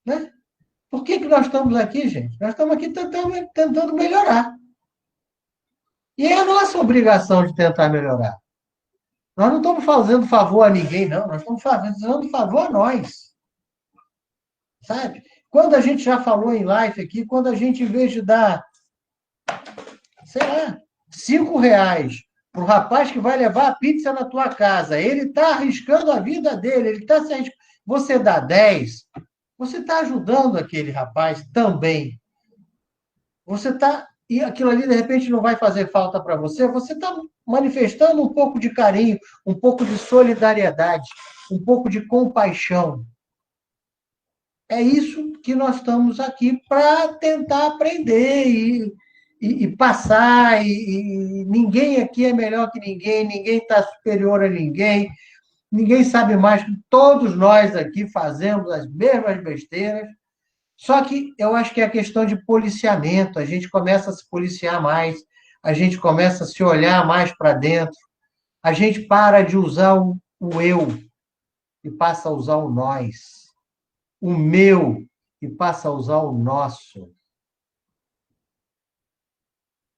Né? Por que nós estamos aqui, gente? Nós estamos aqui tentando melhorar. E é a nossa obrigação de tentar melhorar. Nós não estamos fazendo favor a ninguém, não. Nós estamos fazendo favor a nós. Sabe? Quando a gente já falou em live aqui, quando a gente, em vez de dar, sei lá, R$5 para o rapaz que vai levar a pizza na tua casa, ele está arriscando a vida dele, ele está se arriscando. Você dá 10, você está ajudando aquele rapaz também. Você está e aquilo ali, de repente, não vai fazer falta para você, você está manifestando um pouco de carinho, um pouco de solidariedade, um pouco de compaixão. É isso que nós estamos aqui para tentar aprender e passar, e ninguém aqui é melhor que ninguém está superior a ninguém sabe mais, todos nós aqui fazemos as mesmas besteiras, só que eu acho que é a questão de policiamento, a gente começa a se policiar mais, a gente começa a se olhar mais para dentro, a gente para de usar o eu e passa a usar o nós, o meu e passa a usar o nosso.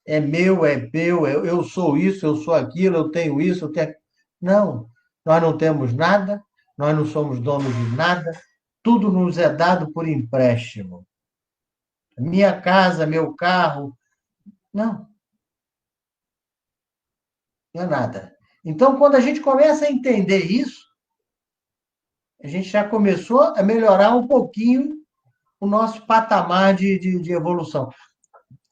É meu, eu sou isso, eu sou aquilo, eu tenho isso, eu tenho... Não, nós não temos nada, nós não somos donos de nada, tudo nos é dado por empréstimo. Minha casa, meu carro, não é nada. Então, quando a gente começa a entender isso, a gente já começou a melhorar um pouquinho o nosso patamar de evolução.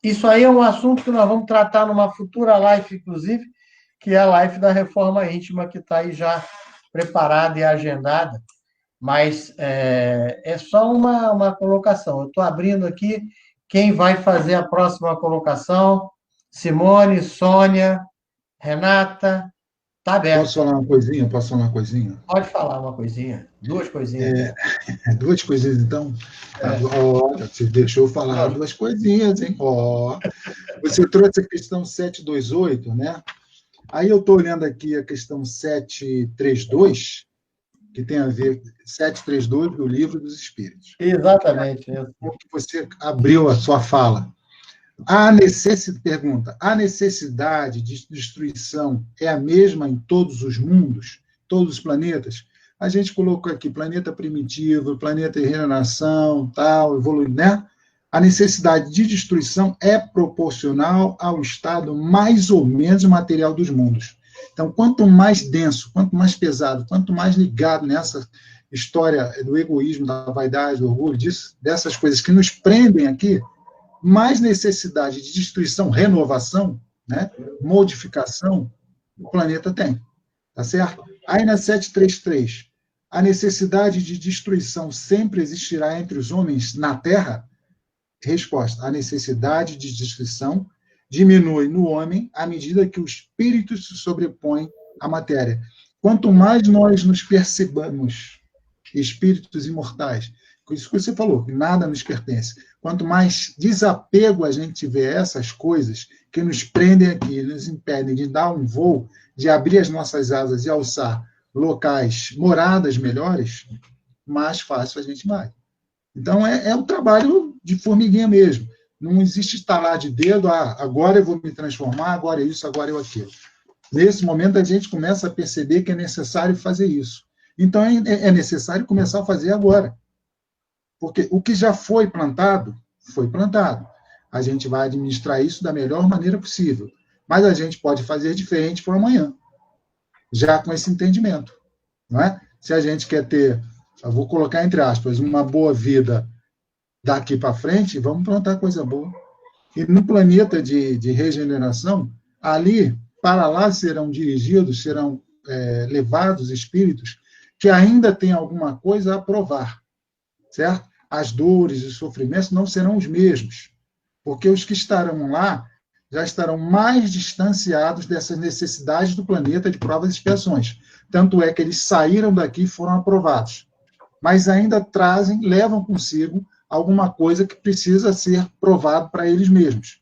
Isso aí é um assunto que nós vamos tratar numa futura live, inclusive, que é a live da reforma íntima, que está aí já preparada e agendada, mas é só uma colocação. Eu estou abrindo aqui quem vai fazer a próxima colocação. Simone, Sônia, Renata, está aberto. Posso falar uma coisinha? Posso falar uma coisinha? Pode falar uma coisinha, duas coisinhas. Duas coisinhas, então. Você deixou eu falar duas coisinhas, hein? Você trouxe a questão 728, né? Aí eu estou olhando aqui a questão 732, que tem a ver 732 do Livro dos Espíritos. Exatamente. Porque você abriu a sua fala. Pergunta: a necessidade de destruição é a mesma em todos os mundos, todos os planetas? A gente colocou aqui planeta primitivo, planeta em regeneração, tal, evoluindo, né? A necessidade de destruição é proporcional ao estado mais ou menos material dos mundos. Então, quanto mais denso, quanto mais pesado, quanto mais ligado nessa história do egoísmo, da vaidade, do orgulho, dessas coisas que nos prendem aqui, mais necessidade de destruição, renovação, né, modificação, o planeta tem. Tá certo? Aí na 733, a necessidade de destruição sempre existirá entre os homens na Terra? Resposta: a necessidade de destruição diminui no homem à medida que o espírito se sobrepõe à matéria. Quanto mais nós nos percebamos espíritos imortais, isso que você falou, que nada nos pertence, quanto mais desapego a gente tiver essas coisas que nos prendem aqui, nos impedem de dar um voo, de abrir as nossas asas e alçar locais, moradas melhores, mais fácil a gente vai. Então, é um trabalho de formiguinha mesmo. Não existe estalar de dedo, agora eu vou me transformar, agora é isso, agora é aquilo. Nesse momento, a gente começa a perceber que é necessário fazer isso. Então, é necessário começar a fazer agora. Porque o que já foi plantado, foi plantado. A gente vai administrar isso da melhor maneira possível. Mas a gente pode fazer diferente para amanhã, já com esse entendimento. Não é? Se a gente quer ter, eu vou colocar entre aspas, uma boa vida daqui para frente, vamos plantar coisa boa. E no planeta de regeneração, ali, para lá serão dirigidos, serão levados espíritos que ainda têm alguma coisa a provar, certo? As dores e os sofrimentos não serão os mesmos, porque os que estarão lá já estarão mais distanciados dessas necessidades do planeta de provas e expiações. Tanto é que eles saíram daqui e foram aprovados. Mas ainda levam consigo alguma coisa que precisa ser provado para eles mesmos.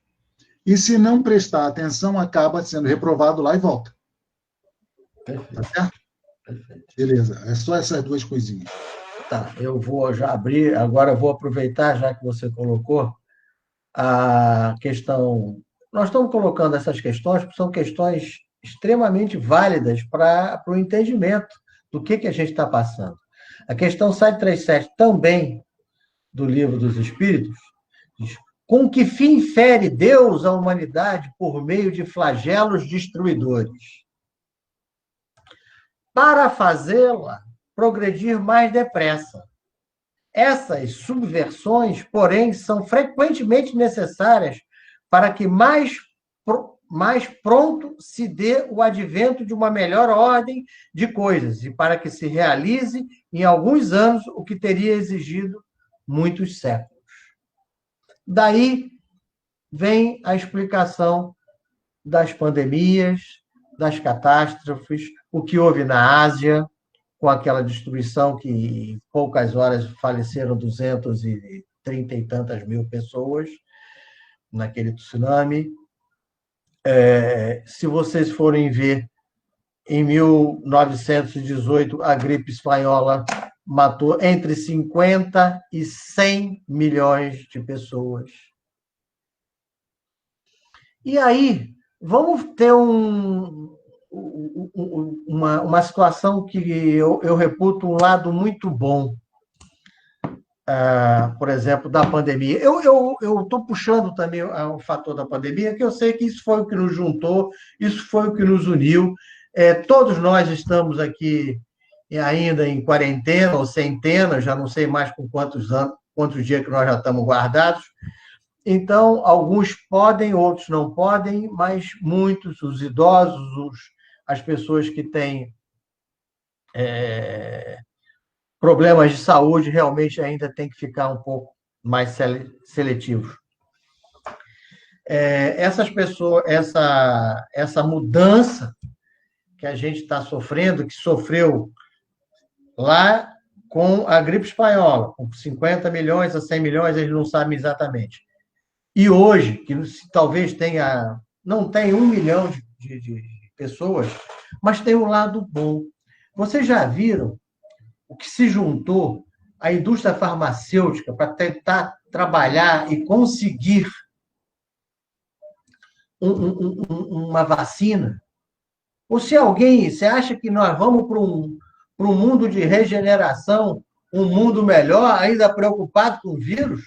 E se não prestar atenção, acaba sendo reprovado lá e volta. Tá certo? Beleza, é só essas duas coisinhas. Tá, eu vou já abrir, agora eu vou aproveitar, já que você colocou, a questão... Nós estamos colocando essas questões, porque são questões extremamente válidas para o entendimento do que a gente está passando. A questão 737, também do Livro dos Espíritos, diz: com que fim fere Deus a humanidade por meio de flagelos destruidores? Para fazê-la progredir mais depressa. Essas subversões, porém, são frequentemente necessárias para que mais pronto se dê o advento de uma melhor ordem de coisas e para que se realize em alguns anos o que teria exigido muitos séculos. Daí vem a explicação das pandemias, das catástrofes, o que houve na Ásia, com aquela destruição que em poucas horas faleceram 230 e tantas mil pessoas naquele tsunami. Se vocês forem ver, em 1918, a gripe espanhola matou entre 50 e 100 milhões de pessoas. E aí, vamos ter uma situação que eu reputo um lado muito bom, por exemplo, da pandemia. Eu estou puxando também o fator da pandemia, que eu sei que isso foi o que nos juntou, isso foi o que nos uniu. Todos nós estamos aqui ainda em quarentena ou centena, já não sei mais com quantos dias que nós já estamos guardados. Então, alguns podem, outros não podem, mas muitos, os idosos, as pessoas que têm problemas de saúde, realmente ainda tem que ficar um pouco mais seletivos. Essas pessoas, essa mudança que a gente está sofrendo, que sofreu lá com a gripe espanhola, com 50 milhões a 100 milhões, eles não sabem exatamente. E hoje, que talvez não tem 1 milhão de pessoas, mas tem um lado bom. Vocês já viram o que se juntou à indústria farmacêutica para tentar trabalhar e conseguir uma vacina? Ou se você acha que nós vamos para um mundo de regeneração, um mundo melhor, ainda preocupado com o vírus?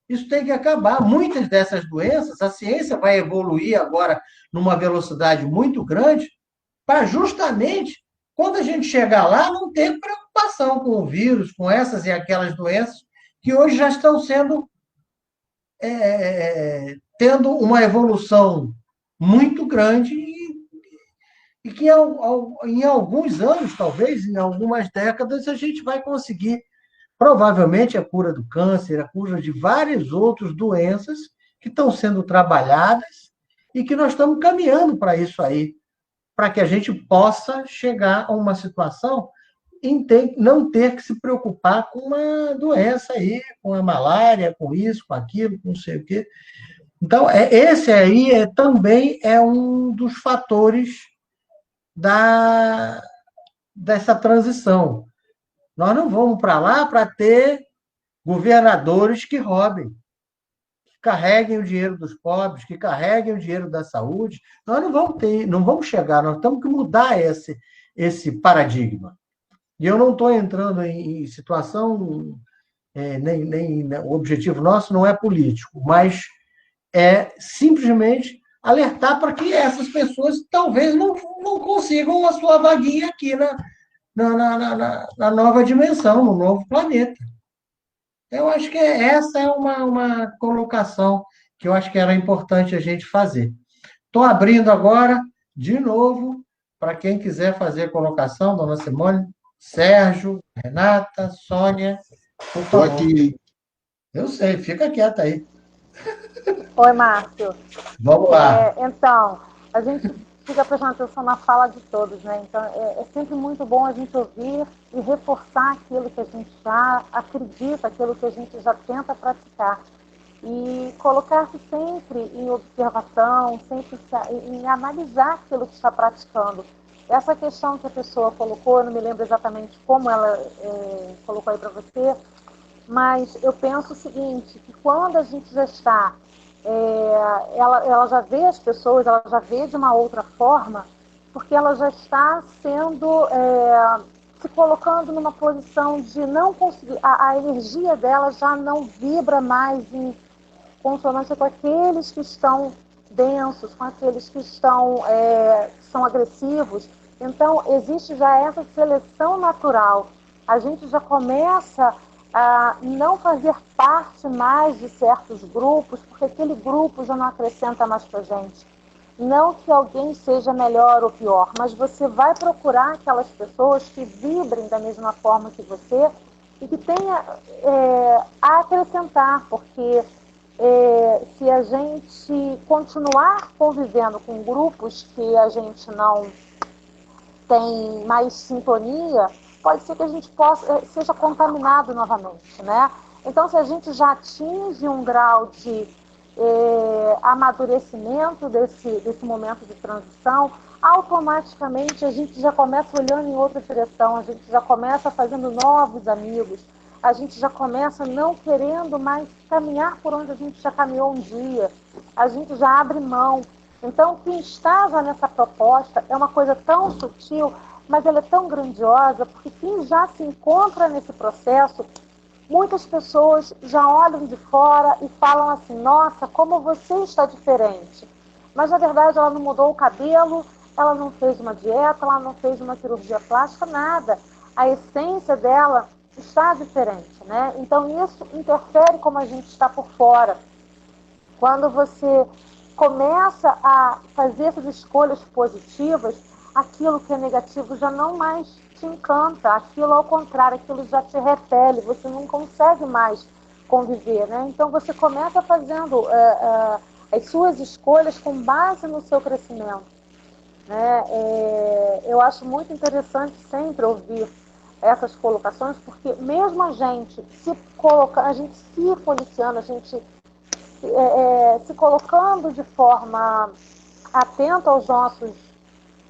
Isso tem que acabar. Muitas dessas doenças, a ciência vai evoluir agora numa velocidade muito grande para justamente, quando a gente chegar lá, não ter preocupação com o vírus, com essas e aquelas doenças que hoje já estão tendo uma evolução muito grande e que em alguns anos, talvez, em algumas décadas, a gente vai conseguir provavelmente a cura do câncer, a cura de várias outras doenças que estão sendo trabalhadas e que nós estamos caminhando para isso aí, para que a gente possa chegar a uma situação em não ter que se preocupar com uma doença aí, com a malária, com isso, com aquilo, com não sei o quê. Então, esse aí também é um dos fatores dessa transição. Nós não vamos para lá para ter governadores que roubem, que carreguem o dinheiro dos pobres, que carreguem o dinheiro da saúde. Nós não vamos chegar, nós temos que mudar esse paradigma. E eu não estou entrando em situação, o objetivo nosso não é político, mas é simplesmente alertar para que essas pessoas talvez não consigam a sua vaguinha aqui na nova dimensão, no novo planeta. Eu acho que essa é uma colocação que eu acho que era importante a gente fazer. Estou abrindo agora, de novo, para quem quiser fazer colocação, dona Simone, Sérgio, Renata, Sônia, por favor. Estou aqui. Eu sei, fica quieta aí. Oi, Márcio. Vamos lá. Então, a gente fica prestando atenção na fala de todos, né? Então, é sempre muito bom a gente ouvir e reforçar aquilo que a gente já acredita, aquilo que a gente já tenta praticar. E colocar-se sempre em observação, sempre em analisar aquilo que está praticando. Essa questão que a pessoa colocou, eu não me lembro exatamente como ela colocou aí para você, mas eu penso o seguinte, que quando a gente já está, ela já vê as pessoas, ela já vê de uma outra forma, porque ela já está sendo, se colocando numa posição de não conseguir, a energia dela já não vibra mais em consonância com aqueles que estão densos, com aqueles que são agressivos. Então, existe já essa seleção natural. A gente já começa a não fazer parte mais de certos grupos, porque aquele grupo já não acrescenta mais para a gente. Não que alguém seja melhor ou pior, mas você vai procurar aquelas pessoas que vibrem da mesma forma que você e que tenha a acrescentar, porque se a gente continuar convivendo com grupos que a gente não tem mais sintonia, pode ser que a gente seja contaminado novamente, né? Então, se a gente já atinge um grau de amadurecimento desse momento de transição, automaticamente a gente já começa olhando em outra direção, a gente já começa fazendo novos amigos, a gente já começa não querendo mais caminhar por onde a gente já caminhou um dia, a gente já abre mão. Então, quem está já nessa proposta é uma coisa tão sutil, mas ela é tão grandiosa, porque quem já se encontra nesse processo, muitas pessoas já olham de fora e falam assim, nossa, como você está diferente. Mas, na verdade, ela não mudou o cabelo, ela não fez uma dieta, ela não fez uma cirurgia plástica, nada. A essência dela está diferente, né? Então, isso interfere como a gente está por fora. Quando você começa a fazer essas escolhas positivas, aquilo que é negativo já não mais te encanta, aquilo ao contrário, aquilo já te repele, você não consegue mais conviver, né? Então você começa fazendo as suas escolhas com base no seu crescimento, né? Eu acho muito interessante sempre ouvir essas colocações, porque mesmo a gente se policiando, a gente se colocando de forma atenta aos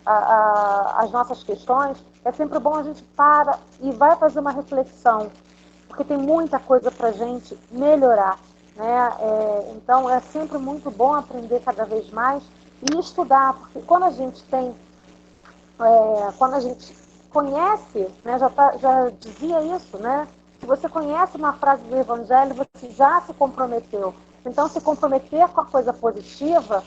às nossas questões, é sempre bom a gente para e vai fazer uma reflexão, porque tem muita coisa para a gente melhorar, né? Então é sempre muito bom aprender cada vez mais e estudar, porque quando a gente conhece, né, já dizia isso, né? Se você conhece uma frase do Evangelho, você já se comprometeu. Então, se comprometer com a coisa positiva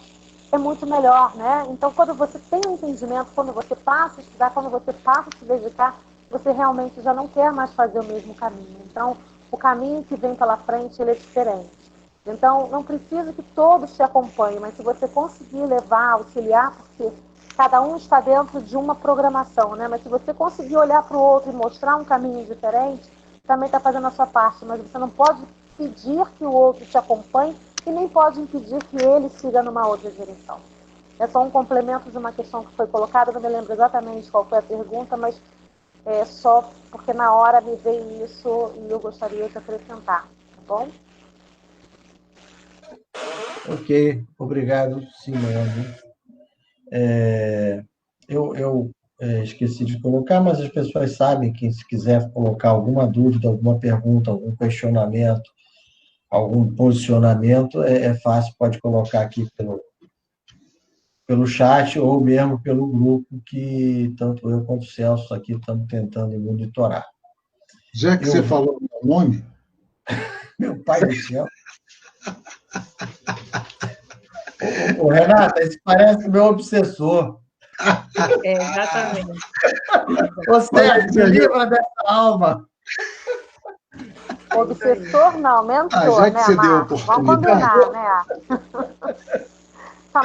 é muito melhor, né? Então, quando você tem um entendimento, quando você passa a estudar, quando você passa a se dedicar, você realmente já não quer mais fazer o mesmo caminho. Então, o caminho que vem pela frente, ele é diferente. Então, não precisa que todos te acompanhem, mas se você conseguir levar, auxiliar, porque cada um está dentro de uma programação, né? Mas se você conseguir olhar para o outro e mostrar um caminho diferente, também está fazendo a sua parte, mas você não pode pedir que o outro te acompanhe e nem pode impedir que ele siga numa outra direção. É só um complemento de uma questão que foi colocada, não me lembro exatamente qual foi a pergunta, mas é só porque na hora me veio isso e eu gostaria de acrescentar, tá bom? Ok, obrigado, Simone. Eu esqueci de colocar, mas as pessoas sabem que se quiser colocar alguma dúvida, alguma pergunta, algum questionamento, algum posicionamento, é fácil, pode colocar aqui pelo chat ou mesmo pelo grupo que tanto eu quanto o Celso aqui estamos tentando monitorar. Já que você falou o meu nome... Meu pai do céu. Ô, Renata, esse parece meu obsessor. Exatamente. Você se livra dessa alma. Obsessor não, mentor, já que né, você deu Marcos? Vamos combinar, né? Tá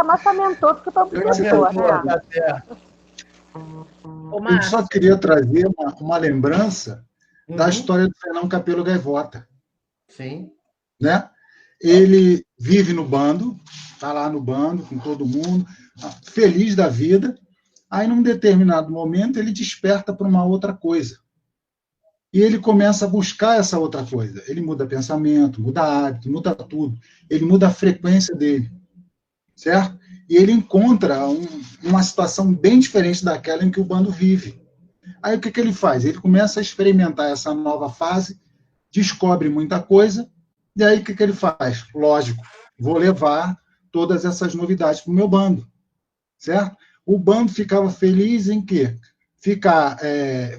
mais para mentor do que para obsessor, né? Eu só queria trazer uma lembrança da história do Fernão Capelo Gaivota. Sim. Né? Ele vive no bando, está lá no bando com todo mundo, feliz da vida. Aí, num determinado momento, ele desperta para uma outra coisa. E ele começa a buscar essa outra coisa. Ele muda pensamento, muda hábito, muda tudo. Ele muda a frequência dele. Certo? E ele encontra uma situação bem diferente daquela em que o bando vive. Aí, o que ele faz? Ele começa a experimentar essa nova fase, descobre muita coisa, e aí o que ele faz? Lógico, vou levar todas essas novidades para o meu bando, certo? O bando ficava feliz em quê? Ficar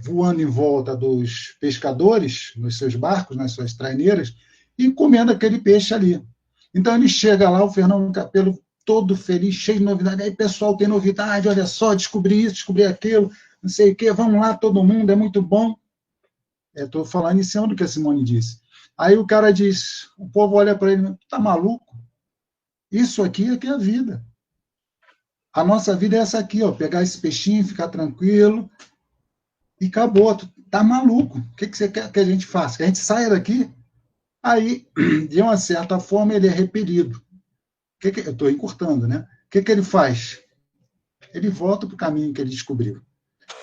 voando em volta dos pescadores, nos seus barcos, nas suas traineiras, e comendo aquele peixe ali. Então ele chega lá, o Fernão Capelo todo feliz, cheio de novidade. Aí, pessoal, tem novidade, olha só, descobri isso, descobri aquilo, não sei o quê, vamos lá, todo mundo, é muito bom. Estou falando em cima do que a Simone disse. Aí o cara diz, o povo olha para ele, tá maluco? Isso aqui é que é a vida. A nossa vida é essa aqui, ó, pegar esse peixinho, ficar tranquilo, e acabou. Tá maluco? O que você quer que a gente faça? Que a gente saia daqui? Aí, de uma certa forma, ele é repelido. Eu estou encurtando, né? O que ele faz? Ele volta para o caminho que ele descobriu.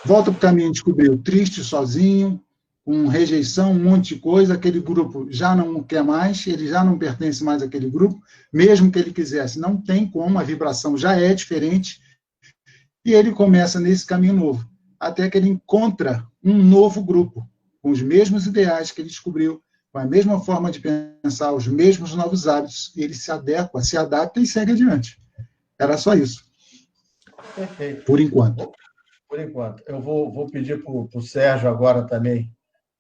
Volta para o caminho que descobriu, triste, sozinho, com rejeição, um monte de coisa. Aquele grupo já não quer mais, ele já não pertence mais àquele grupo, mesmo que ele quisesse. Não tem como, a vibração já é diferente. E ele começa nesse caminho novo, até que ele encontra um novo grupo, com os mesmos ideais que ele descobriu, com a mesma forma de pensar, os mesmos novos hábitos, ele se adequa, se adapta e segue adiante. Era só isso. Perfeito. Por enquanto. Por enquanto. Eu vou pedir para o Sérgio agora também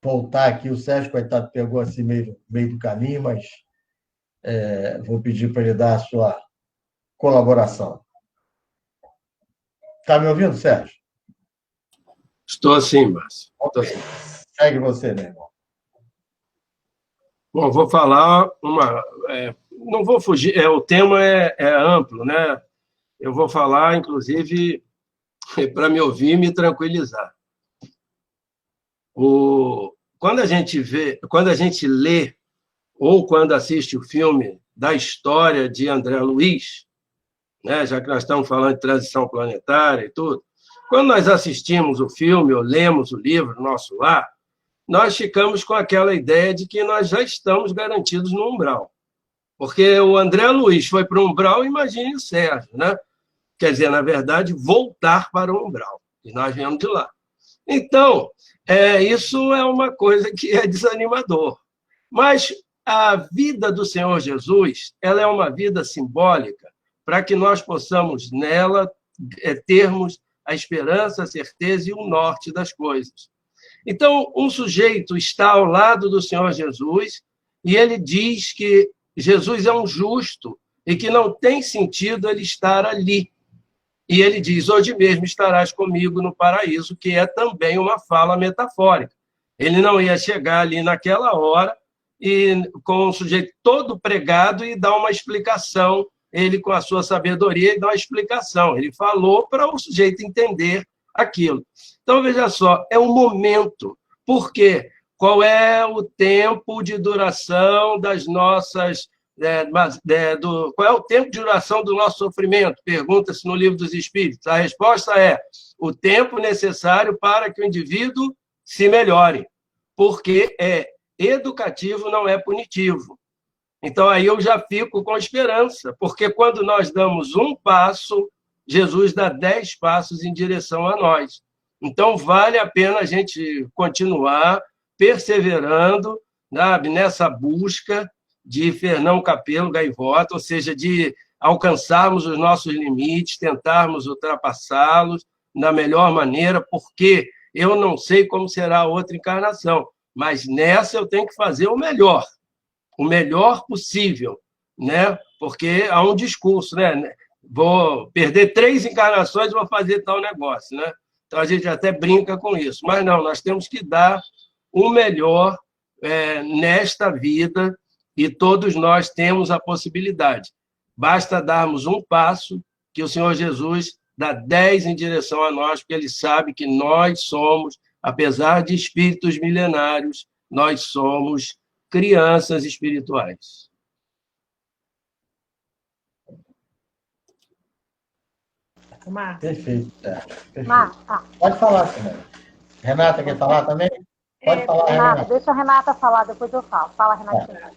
voltar aqui. O Sérgio, coitado, pegou assim meio do caminho, mas vou pedir para ele dar a sua colaboração. Está me ouvindo, Sérgio? Estou assim, Márcio. Estou assim. Segue você, meu irmão. Bom, vou falar não vou fugir, o tema é amplo, né? Eu vou falar, inclusive, para me ouvir e me tranquilizar. Quando a gente lê, ou quando assiste o filme da história de André Luiz, né, já que nós estamos falando de transição planetária e tudo, quando nós assistimos o filme ou lemos o livro no nosso lar, nós ficamos com aquela ideia de que nós já estamos garantidos no umbral. Porque o André Luiz foi para o umbral, imagine o Sérgio, né? Quer dizer, na verdade, voltar para o umbral. E nós viemos de lá. Então, isso é uma coisa que é desanimador. Mas a vida do Senhor Jesus, ela é uma vida simbólica para que nós possamos nela termos a esperança, a certeza e o norte das coisas. Então, um sujeito está ao lado do Senhor Jesus e ele diz que Jesus é um justo e que não tem sentido ele estar ali. E ele diz, hoje mesmo estarás comigo no paraíso, que é também uma fala metafórica. Ele não ia chegar ali naquela hora e com o sujeito todo pregado e dar uma explicação, ele com a sua sabedoria, e dá uma explicação. Ele falou para o sujeito entender aquilo. Então, veja só, é um momento. Por quê? Qual é o tempo de duração das nossas... qual é o tempo de duração do nosso sofrimento? Pergunta-se no Livro dos Espíritos. A resposta é o tempo necessário para que o indivíduo se melhore, porque é educativo, não é punitivo. Então, aí eu já fico com esperança, porque quando nós damos um passo, Jesus dá 10 passos em direção a nós. Então, vale a pena a gente continuar perseverando, sabe, nessa busca de Fernão Capelo Gaivota, ou seja, de alcançarmos os nossos limites, tentarmos ultrapassá-los da melhor maneira, porque eu não sei como será a outra encarnação, mas nessa eu tenho que fazer o melhor possível, né? Porque há um discurso, né? Vou perder 3 encarnações e vou fazer tal negócio, né? Então a gente até brinca com isso, mas não, nós temos que dar o melhor nesta vida e todos nós temos a possibilidade. Basta darmos um passo que o Senhor Jesus dá 10 em direção a nós, porque Ele sabe que nós somos, apesar de espíritos milenários, nós somos crianças espirituais. Perfeito, perfeito. Pode falar, Renata. Renata quer falar também? Pode falar, Renata. Deixa a Renata falar, depois eu falo. Fala, Renatinha.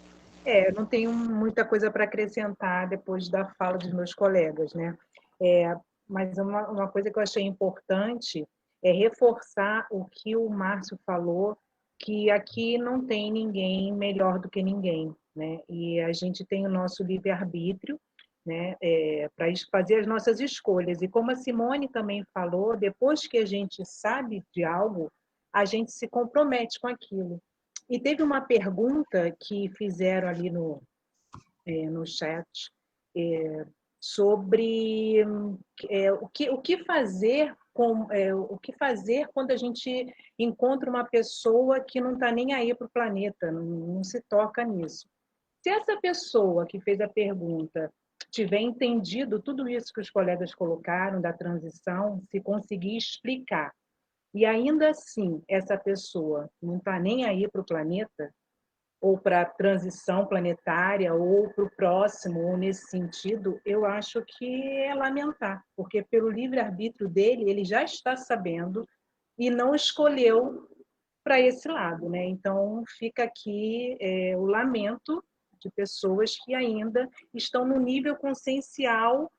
Eu não tenho muita coisa para acrescentar depois da fala dos meus colegas, né? Mas uma coisa que eu achei importante é reforçar o que o Márcio falou, que aqui não tem ninguém melhor do que ninguém, né? E a gente tem o nosso livre-arbítrio, né? Para fazer as nossas escolhas. E como a Simone também falou, depois que a gente sabe de algo, a gente se compromete com aquilo. E teve uma pergunta que fizeram ali no chat sobre o que fazer o que fazer quando a gente encontra uma pessoa que não está nem aí para o planeta, não se toca nisso. Se essa pessoa que fez a pergunta tiver entendido tudo isso que os colegas colocaram da transição, se conseguir explicar, e ainda assim essa pessoa não está nem aí para o planeta, ou para a transição planetária, ou para o próximo, ou nesse sentido, eu acho que é lamentar, porque pelo livre-arbítrio dele, ele já está sabendo e não escolheu para esse lado, né? Então, fica aqui o lamento de pessoas que ainda estão no nível consciencial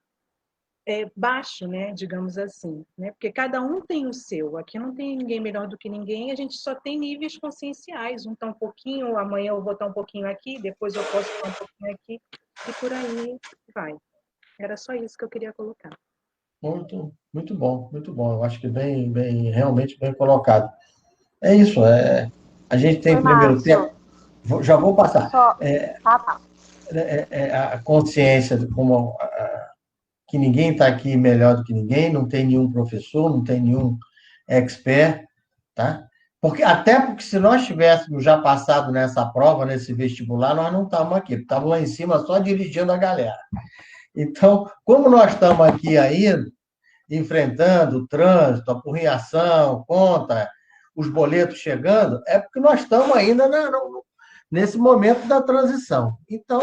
baixo, né, digamos assim, né? Porque cada um tem o seu. Aqui não tem ninguém melhor do que ninguém. A gente só tem níveis conscienciais. Um está um pouquinho, amanhã eu vou estar um pouquinho aqui, depois eu posso estar um pouquinho aqui e por aí vai. Era só isso que eu queria colocar. Muito, muito bom, muito bom. Eu acho que realmente bem colocado. É isso, a gente tem Oi, primeiro Márcio. tempo, já vou passar, Só... Ah, tá. a consciência de como que ninguém está aqui melhor do que ninguém, não tem nenhum professor, não tem nenhum expert, tá? Até porque se nós tivéssemos já passado nessa prova, nesse vestibular, nós não estávamos aqui, estávamos lá em cima só dirigindo a galera. Então, como nós estamos aqui ainda, enfrentando o trânsito, a porriação, conta, os boletos chegando, é porque nós estamos ainda nesse momento da transição. Então,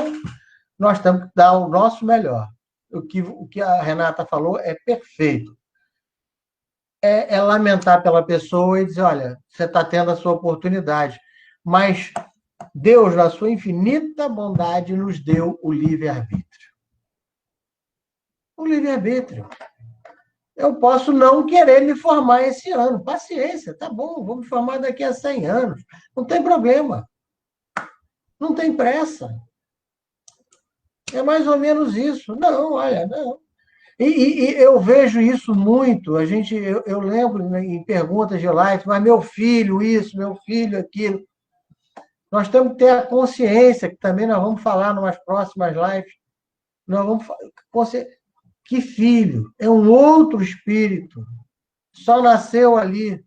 nós temos que dar o nosso melhor. O que a Renata falou é perfeito. É lamentar pela pessoa e dizer, olha, você está tendo a sua oportunidade, mas Deus, na sua infinita bondade, nos deu o livre-arbítrio. O livre-arbítrio. Eu posso não querer me formar esse ano. Paciência, tá bom, vou me formar daqui a 100 anos. Não tem problema. Não tem pressa. É mais ou menos isso. Não, olha, não. E eu vejo isso muito. Eu lembro, né, em perguntas de live, mas meu filho isso, meu filho aquilo. Nós temos que ter a consciência, que também nós vamos falar em umas próximas lives. Nós vamos que filho é um outro espírito. Só nasceu ali.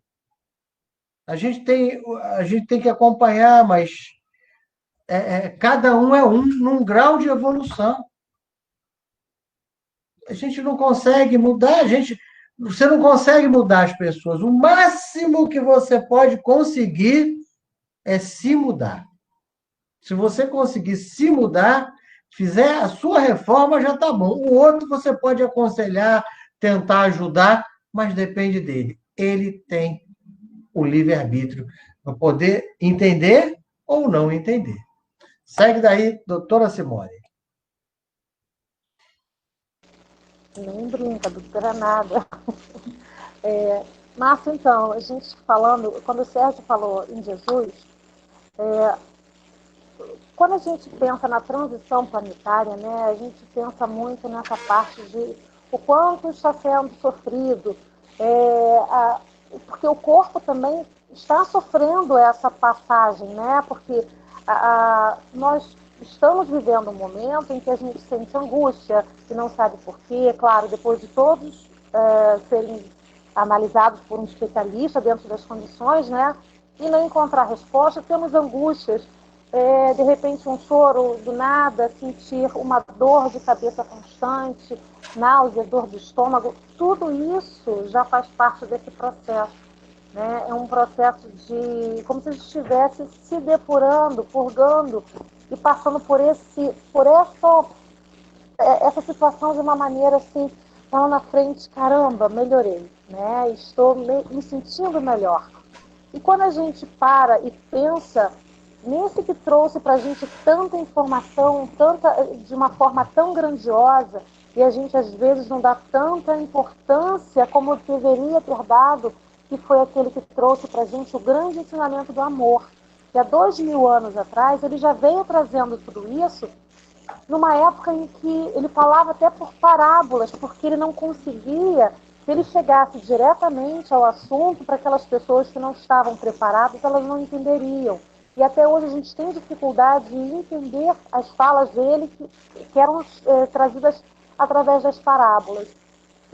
A gente tem que acompanhar, mas cada um é num grau de evolução. A gente não consegue mudar, você não consegue mudar as pessoas. O máximo que você pode conseguir é se mudar. Se você conseguir se mudar, fizer a sua reforma, já está bom. O outro você pode aconselhar, tentar ajudar, mas depende dele. Ele tem o livre-arbítrio para poder entender ou não entender. Segue daí, doutora Simone. Nem brinca, doutora nada. Márcio, então, a gente falando, quando o Sérgio falou em Jesus, quando a gente pensa na transição planetária, né, a gente pensa muito nessa parte de o quanto está sendo sofrido, porque o corpo também está sofrendo essa passagem, né, porque nós estamos vivendo um momento em que a gente sente angústia, que não sabe por quê, claro, depois de todos serem analisados por um especialista dentro das condições, né, e não encontrar resposta, temos angústias, de repente um choro do nada, sentir uma dor de cabeça constante, náusea, dor de estômago, tudo isso já faz parte desse processo. Né? É um processo de, como se estivesse se depurando, purgando e passando por essa situação de uma maneira assim, lá na frente, caramba, melhorei, né? Estou me sentindo melhor. E quando a gente para e pensa nesse que trouxe para a gente tanta informação, de uma forma tão grandiosa, e a gente às vezes não dá tanta importância como deveria ter dado, que foi aquele que trouxe para a gente o grande ensinamento do amor. Que há 2000 anos atrás ele já veio trazendo tudo isso, numa época em que ele falava até por parábolas, porque ele não conseguia que ele chegasse diretamente ao assunto para aquelas pessoas que não estavam preparadas, elas não entenderiam. E até hoje a gente tem dificuldade de entender as falas dele que eram trazidas através das parábolas.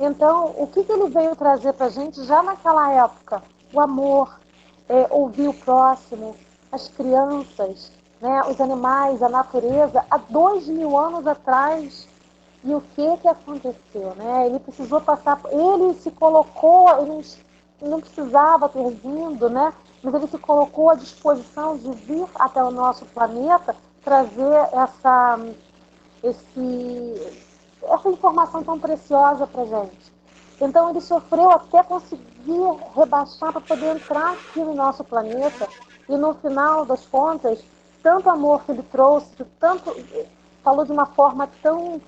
Então, o que ele veio trazer para a gente já naquela época? O amor, ouvir o próximo, as crianças, né, os animais, a natureza, há 2000 anos atrás. E o que aconteceu? Né? Ele precisou passar, ele se colocou, ele não precisava ter vindo, né? Mas ele se colocou à disposição de vir até o nosso planeta trazer essa informação tão preciosa para a gente. Então ele sofreu até conseguir rebaixar para poder entrar aqui no nosso planeta e no final das contas, tanto amor que ele trouxe, tanto falou de uma forma tão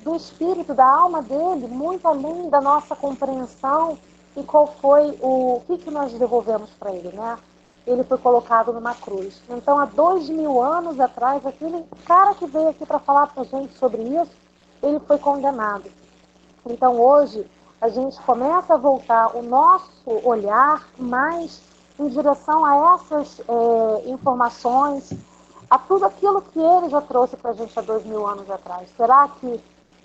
do espírito, da alma dele, muito além da nossa compreensão. E qual foi o que nós devolvemos para ele, né? Ele foi colocado numa cruz. Então, há 2000 anos atrás, aquele cara que veio aqui para falar para a gente sobre isso, ele foi condenado. Então, hoje, a gente começa a voltar o nosso olhar mais em direção a essas informações, a tudo aquilo que ele já trouxe para a gente há 2000 anos atrás. Será que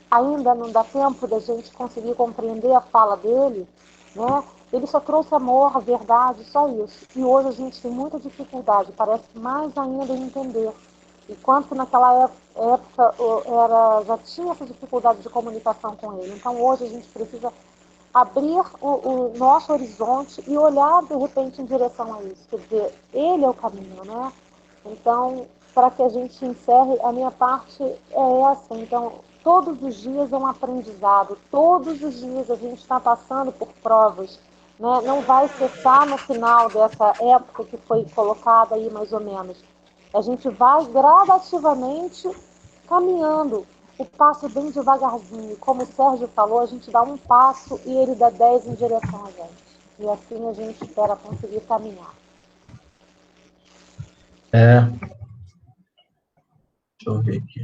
ainda não dá tempo da gente conseguir compreender a fala dele? Né? Ele só trouxe amor, verdade, só isso. E hoje a gente tem muita dificuldade, parece mais ainda em entender. Enquanto naquela época já tinha essa dificuldade de comunicação com ele. Então hoje a gente precisa abrir o nosso horizonte e olhar de repente em direção a isso. Quer dizer, ele é o caminho, né? Então, para que a gente encerre, a minha parte é essa. Então, todos os dias é um aprendizado, todos os dias a gente está passando por provas, né? Não vai cessar no final dessa época que foi colocada aí, mais ou menos. A gente vai gradativamente caminhando, o passo bem devagarzinho. Como o Sérgio falou, a gente dá um passo e ele dá 10 em direção a gente. E assim a gente espera conseguir caminhar. Deixa eu ver aqui.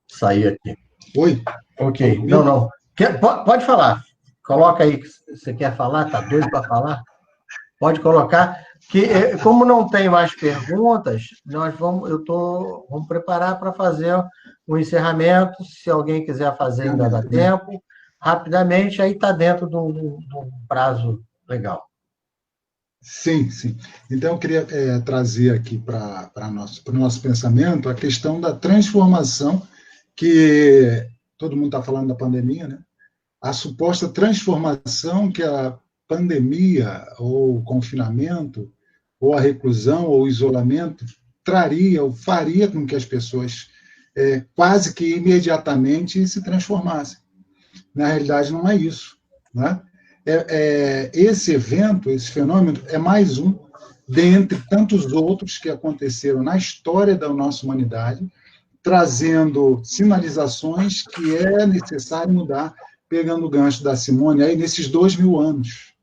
Saí aqui. Oi? Ok. Não. Pode falar. Coloca aí que você quer falar, tá doido para falar? Pode colocar. Que, como não tem mais perguntas, vamos preparar para fazer o encerramento. Se alguém quiser fazer, ainda dá tempo. Rapidamente, aí está dentro do prazo legal. Sim. Então, eu queria trazer aqui para o nosso pensamento a questão da transformação, que todo mundo está falando da pandemia, né? A suposta transformação que a pandemia, ou o confinamento, ou a reclusão, ou o isolamento traria, ou faria com que as pessoas quase que imediatamente se transformassem. Na realidade, não é isso, né? Esse evento, esse fenômeno, é mais um dentre tantos outros que aconteceram na história da nossa humanidade, trazendo sinalizações que é necessário mudar, pegando o gancho da Simone, aí nesses 2000 anos.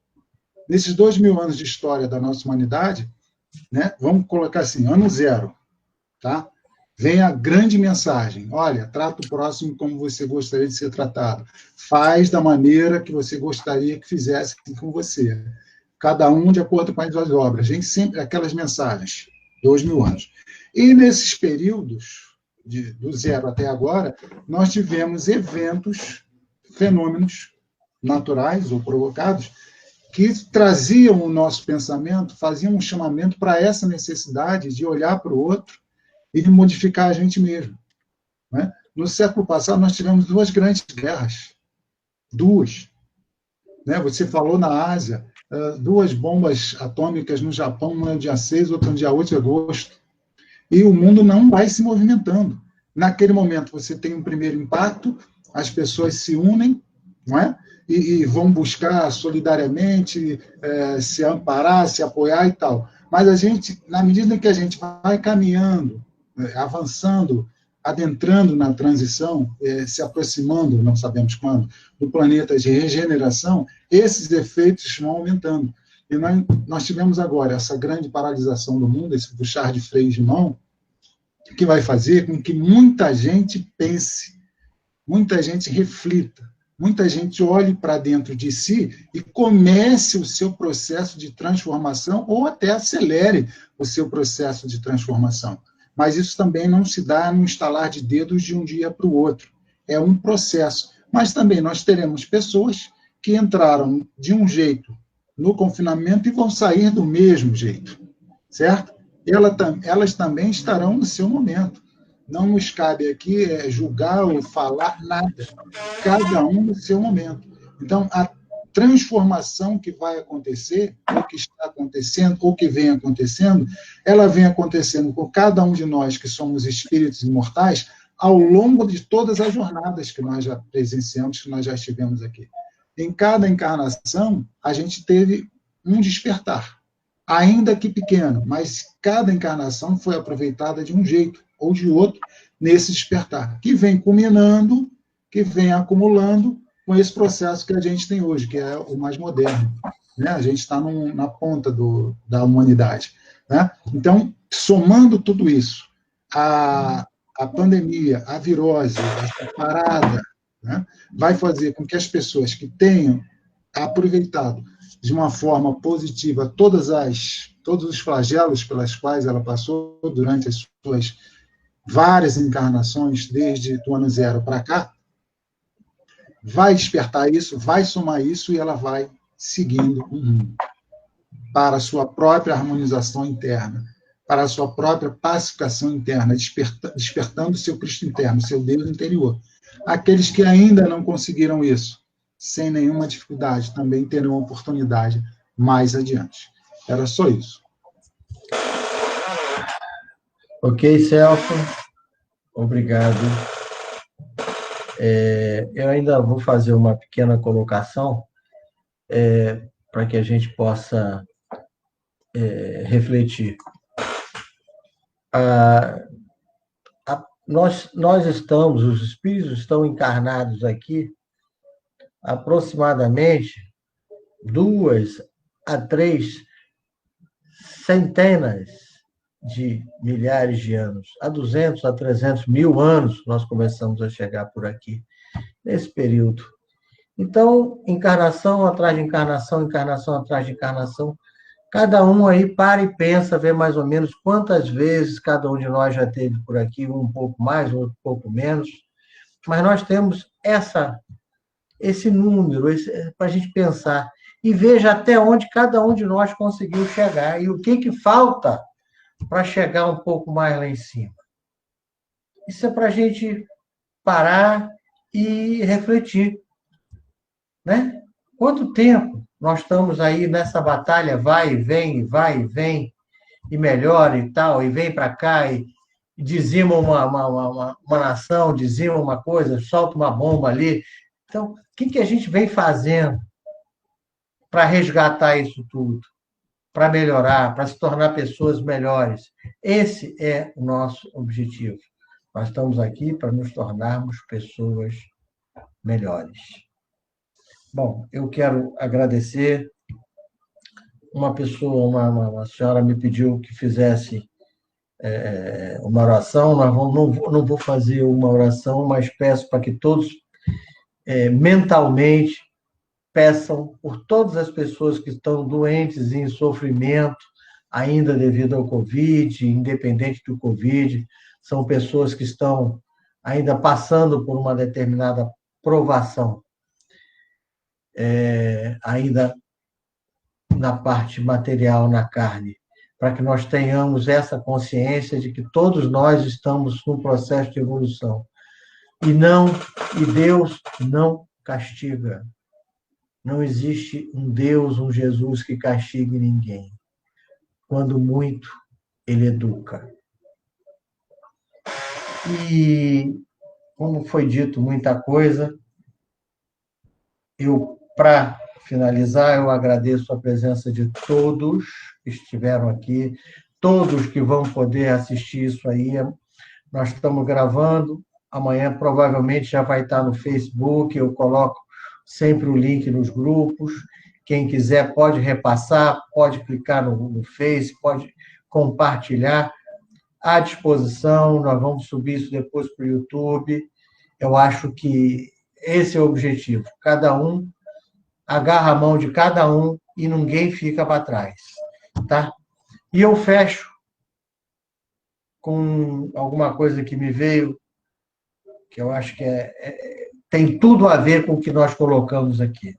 Nesses 2000 anos de história da nossa humanidade, né, vamos colocar assim, ano zero, tá? Vem a grande mensagem, olha, trata o próximo como você gostaria de ser tratado. Faz da maneira que você gostaria que fizesse com você. Cada um de acordo com as suas obras. Vem sempre aquelas mensagens, 2000 anos. E nesses períodos, do zero até agora, nós tivemos eventos, fenômenos naturais ou provocados, que traziam o nosso pensamento, faziam um chamamento para essa necessidade de olhar para o outro e de modificar a gente mesmo. Né? No século passado, nós tivemos 2 grandes guerras. 2. Né? Você falou na Ásia, 2 bombas atômicas no Japão, uma no dia 6, outra no dia 8 de agosto. E o mundo não vai se movimentando. Naquele momento, você tem um primeiro impacto, as pessoas se unem, não é? E vão buscar solidariamente se amparar, se apoiar e tal. Mas a gente, na medida que a gente vai caminhando, avançando, adentrando na transição, se aproximando, não sabemos quando, do planeta de regeneração, esses efeitos vão aumentando. E nós tivemos agora essa grande paralisação do mundo, esse puxar de freio de mão, que vai fazer com que muita gente pense, muita gente reflita, muita gente olhe para dentro de si e comece o seu processo de transformação ou até acelere o seu processo de transformação. mas isso também não se dá no estalar de dedos de um dia para o outro. É um processo. Mas também nós teremos pessoas que entraram de um jeito no confinamento e vão sair do mesmo jeito, certo? Elas também estarão no seu momento. Não nos cabe aqui julgar ou falar nada. Cada um no seu momento. Então, a transformação que vai acontecer, ou que está acontecendo, ou que vem acontecendo, ela vem acontecendo com cada um de nós que somos espíritos imortais ao longo de todas as jornadas que nós já presenciamos, que nós já estivemos aqui. Em cada encarnação, a gente teve um despertar, ainda que pequeno, mas cada encarnação foi aproveitada de um jeito ou de outro nesse despertar, que vem culminando, que vem acumulando com esse processo que a gente tem hoje, que é o mais moderno. Né? A gente está na ponta da humanidade. Né? Então, somando tudo isso, a pandemia, a virose, essa parada, né, vai fazer com que as pessoas que tenham aproveitado de uma forma positiva todos os flagelos pelas quais ela passou durante as suas várias encarnações, desde o ano zero para cá, vai despertar isso, vai somar isso e ela vai seguindo o mundo para a sua própria harmonização interna, para a sua própria pacificação interna, despertando o seu Cristo interno, seu Deus interior. Aqueles que ainda não conseguiram isso, sem nenhuma dificuldade, também terão oportunidade mais adiante. Era só isso. Ok, Celso. Obrigado. Eu ainda vou fazer uma pequena colocação para que a gente possa refletir. Nós estamos, os espíritos estão encarnados aqui aproximadamente 2 a 3 centenas de milhares de anos. Há 200 a 300 mil anos nós começamos a chegar por aqui, nesse período. Então, encarnação atrás de encarnação, encarnação atrás de encarnação, cada um aí para e pensa, vê mais ou menos quantas vezes cada um de nós já teve por aqui, um pouco mais, outro pouco menos, mas nós temos esse número para a gente pensar e veja até onde cada um de nós conseguiu chegar e o que falta para chegar um pouco mais lá em cima. Isso é para a gente parar e refletir, né? Quanto tempo nós estamos aí nessa batalha, vai e vem, e melhora e tal, e vem para cá, e dizima uma nação, dizima uma coisa, solta uma bomba ali. Então, o que a gente vem fazendo para resgatar isso tudo? Para melhorar, para se tornar pessoas melhores. Esse é o nosso objetivo. Nós estamos aqui para nos tornarmos pessoas melhores. Bom, eu quero agradecer. Uma pessoa, uma senhora me pediu que fizesse uma oração. Não vou fazer uma oração, mas peço para que todos mentalmente peçam por todas as pessoas que estão doentes e em sofrimento, ainda devido ao Covid, independente do Covid, são pessoas que estão ainda passando por uma determinada provação, ainda na parte material, na carne, para que nós tenhamos essa consciência de que todos nós estamos num processo de evolução. E Deus não castiga. Não existe um Deus, um Jesus que castigue ninguém. Quando muito, ele educa. E, como foi dito muita coisa, para finalizar, eu agradeço a presença de todos que estiveram aqui, todos que vão poder assistir isso aí. Nós estamos gravando, amanhã provavelmente já vai estar no Facebook, eu coloco sempre o link nos grupos. Quem quiser pode repassar, pode clicar no Face, pode compartilhar. À disposição, nós vamos subir isso depois para o YouTube. Eu acho que esse é o objetivo. Cada um agarra a mão de cada um e ninguém fica para trás. Tá? E eu fecho com alguma coisa que me veio, que eu acho que tem tudo a ver com o que nós colocamos aqui.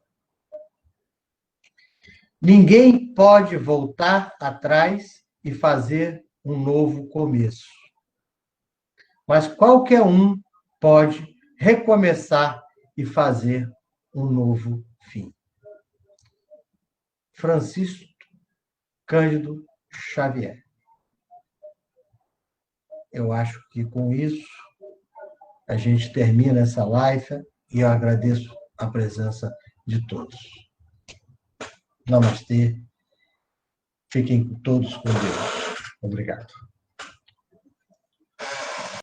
Ninguém pode voltar atrás e fazer um novo começo. Mas qualquer um pode recomeçar e fazer um novo fim. Francisco Cândido Xavier. Eu acho que com isso a gente termina essa live e eu agradeço a presença de todos. Namastê. Fiquem todos com Deus. Obrigado.